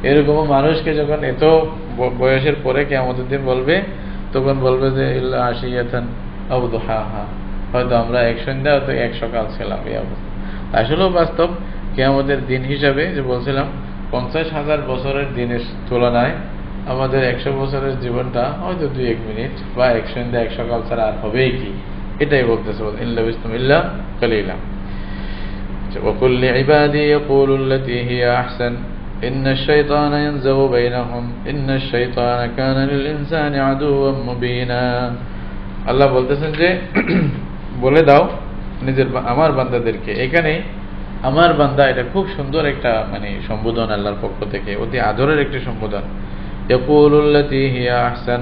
এরকম মানুষকে যখন এত বয়সের পরে কিয়ামতের দিন বলবে, তখন বলবে যে ইল্লা আশিয়াতান আও দুহাহা, হয়তো আমরা এক সন্ধ্যা হয়তো এক সকাল ছিলাম এই অবস্থা। আসলেও বাস্তব কিয়ামতের দিন হিসাবে যে বলছিলাম 50,000 বছরের দিনের তুলনায় আমাদের 100 বছরের জীবনটা হয়তো 2-1 মিনিট বা এক সন্ধ্যা এক সকাল ছাড়া আর হবেই কি, এটাই বলতেছে ইল্লা বিস্তুম ইল্লা কালিলা। وقل لعبادي يقولوا التي هي أحسن إن الشيطان ينزغ بينهم إن الشيطان كان للإنسان عدوا مبينا। আল্লাহ বলতেছেন যে বলে দাও আমার বান্দাদেরকে, এখানে আমার বান্দা এটা খুব সুন্দর একটা মানে সম্বোধন আল্লাহর পক্ষ থেকে, অতি আদরের একটি সম্বোধন। ইয়াকুলুল লাতী হিয়া আহসান,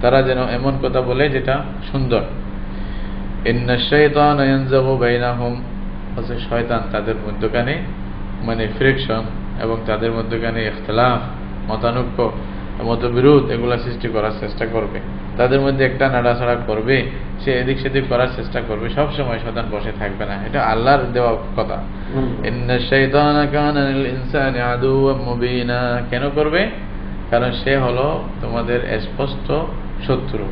তারা যেন এমন কথা বলে যেটা সুন্দর। ইন্নাশ শাইতানা ইয়ানজাগু বাইনাহুম, অথচ শয়তান তাদের মধ্যখানে মানে ফ্রিকশন এবং তাদের মধ্যখানে ইখতিলাফ, মতানৈক্য, মতবিরোধ এগুলা সৃষ্টি করার চেষ্টা করবে। তাদের মধ্যে একটা নাড়াছাড়া করবে, সে এদিক সেদিক করার চেষ্টা করবে, সব সময় শয়তান বসে থাকবে না। এটা আল্লাহর দেওয়া কথা। ইন্নাশ শাইতানা কানা লিল ইনসানি আদুওয়াম মুবিনা, কেন করবে? কারণ সে হলো তোমাদের স্পষ্ট শত্রু।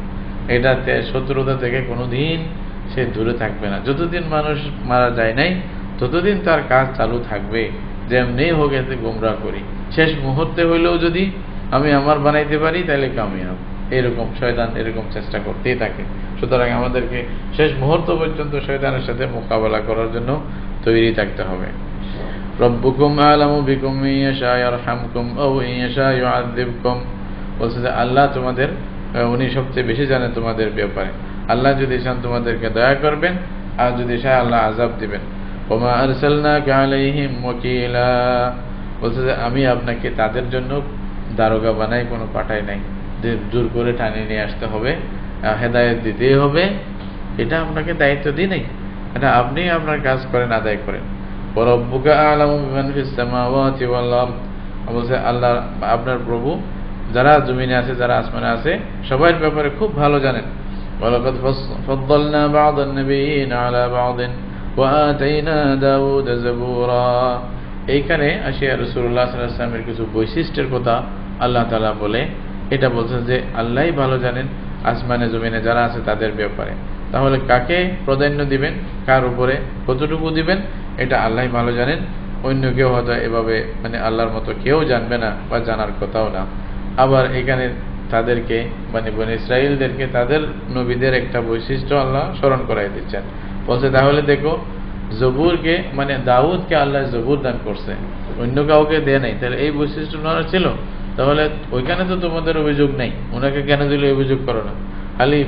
এটাতে শত্রুতা থেকে কোনোদিন সে দূরে থাকবে না। যতদিন মানুষ মারা যায় নাই ততদিন তার কাজ চালু থাকবে, যেমনি হোক এতে গোমরাহ করি, শেষ মুহূর্তে হইলেও যদি আমি আমার বানাইতে পারি তাহলে কামিয়াব। এরকম শয়তান এরকম চেষ্টা করতেই থাকে। সুতরাং আমাদেরকে শেষ মুহূর্ত পর্যন্ত শয়তানের সাথে মোকাবেলা করার জন্য তৈরি থাকতে হবে। রব্বুকুম আলামু বিকুম ইয়াশা ইয়ারহামকুম আও ইয়াশা ইউআযযিবকুম, বলছে যে আল্লাহ তোমাদের, উনি সবচেয়ে বেশি জানেন তোমাদের ব্যাপারে। আল্লাহ যদি চান তোমাদেরকে দয়া করবেন, আর যদি চায় আল্লাহ আযাব দিবেন। ওমা আরসালনাকা আলাইহিম ওয়াকিলা, বলছে যে আমি আপনাকে তাদের জন্য দারোগা বানাই, কোনো পাঠাই নাই যে জোর করে টানিয়ে নিয়ে আসতে হবে, হেদায়েত দিতেই হবে, এটা আপনাকে দায়িত্ব দিই নাই। এটা আপনি আপনার কাজ করেন, আদায় করেন। ওয়ারাব্বুকা আ'লামু বিমান ফিস সামাওয়াতি ওয়াল আরদ, বলছে আল্লাহ আপনার প্রভু যারা জমিনে আছে যারা আসমানে আছে সবার ব্যাপারে খুব ভালো জানেন। ওয়ালাকাদ ফাদ্দালনা বা'দান নাবিয়িনা আলা বা'দিন ওয়া আতাইনা দাউদা যাবুরা, এইখানে আসিয়া রাসূলুল্লাহ সাল্লাল্লাহু আলাইহি ওয়াসাল্লামের কিছু বৈশিষ্ট্যের কথা আল্লাহ তাআলা বলে। এটা বলছেন যে আল্লাহই ভালো জানেন আসমানে জমিনে যারা আছে তাদের ব্যাপারে। তাহলে কাকে প্রাধান্য দিবেন, কার উপরে কতটুকু দিবেন, এটা আল্লাহই ভালো জানেন। অন্য কেউ হয়তো এভাবে মানে আল্লাহর মতো কেউ জানবে না বা জানার কথাও না। আবার এখানে তাদেরকে মানে বনী ইসরাঈলদেরকে তাদের নবীদের একটা বৈশিষ্ট্য আল্লাহ স্মরণ করাই দিচ্ছেন। বলছে তাহলে দেখো জবুরকে মানে দাউদকে আল্লাহ জবুর দান করছে, অন্য কাউকে দেয় নাই, তাহলে এই বৈশিষ্ট্য ওনার ছিল। তাহলে ওইখানে তো তোমাদের অভিযোগ নেই, ওনাকে কেন দিলে অভিযোগ করো না? খালি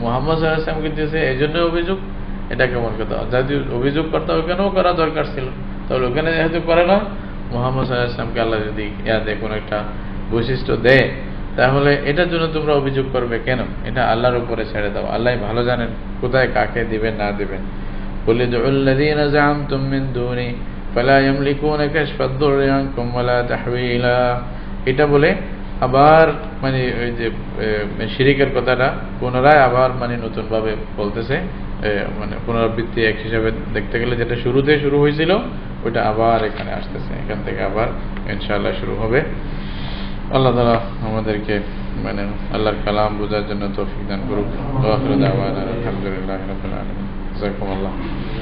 মুহাম্মদ সাল্লাল্লাহু আলাইহি ওয়াসাল্লামকে দিয়েছে এই জন্য অভিযোগ, এটা কেমন কথা? যদি অভিযোগ করতে ওইখানেও করা দরকার ছিল, তাহলে ওখানে যেহেতু করে না, মুহাম্মদ সাল্লাল্লাহু আলাইহি ওয়াসাল্লামকে আল্লাহ যদি ইয়াদে কোনো একটা বৈশিষ্ট্য দেয় তাহলে এটার জন্য তোমরা অভিযোগ করবে কেন? এটা আল্লাহর উপরে ছেড়ে দাও, আল্লাহ ভালো জানেন কোথায় কাকে দিবেন না দিবেন। قُلِ ادْعُوا الَّذِينَ زَعَمْتُم مِّن دُونِهِ فَلَا يَمْلِكُونَ كَشْفَ الضُّرِّ عَنكُمْ وَلَا تَحْوِيلًا, এটা বলে আবার মানে ওই যে শিরিকের কথাটা পুনরায় আবার মানে নতুন ভাবে বলতেছে, মানে পুনরাবৃত্তি এক হিসাবে দেখতে গেলে যেটা শুরুতে শুরু হয়েছিল ওইটা আবার এখানে আসতেছে, এখান থেকে আবার ইনশাআল্লাহ শুরু হবে। আল্লাহ তাআলা আমাদেরকে মানে আল্লাহর কালাম বোঝার জন্য তৌফিক দান করুক। ওয়া আখিরু দাওয়ানা আলহামদুলিল্লাহি রাব্বিল আলামিন। জাযাকুমুল্লাহ।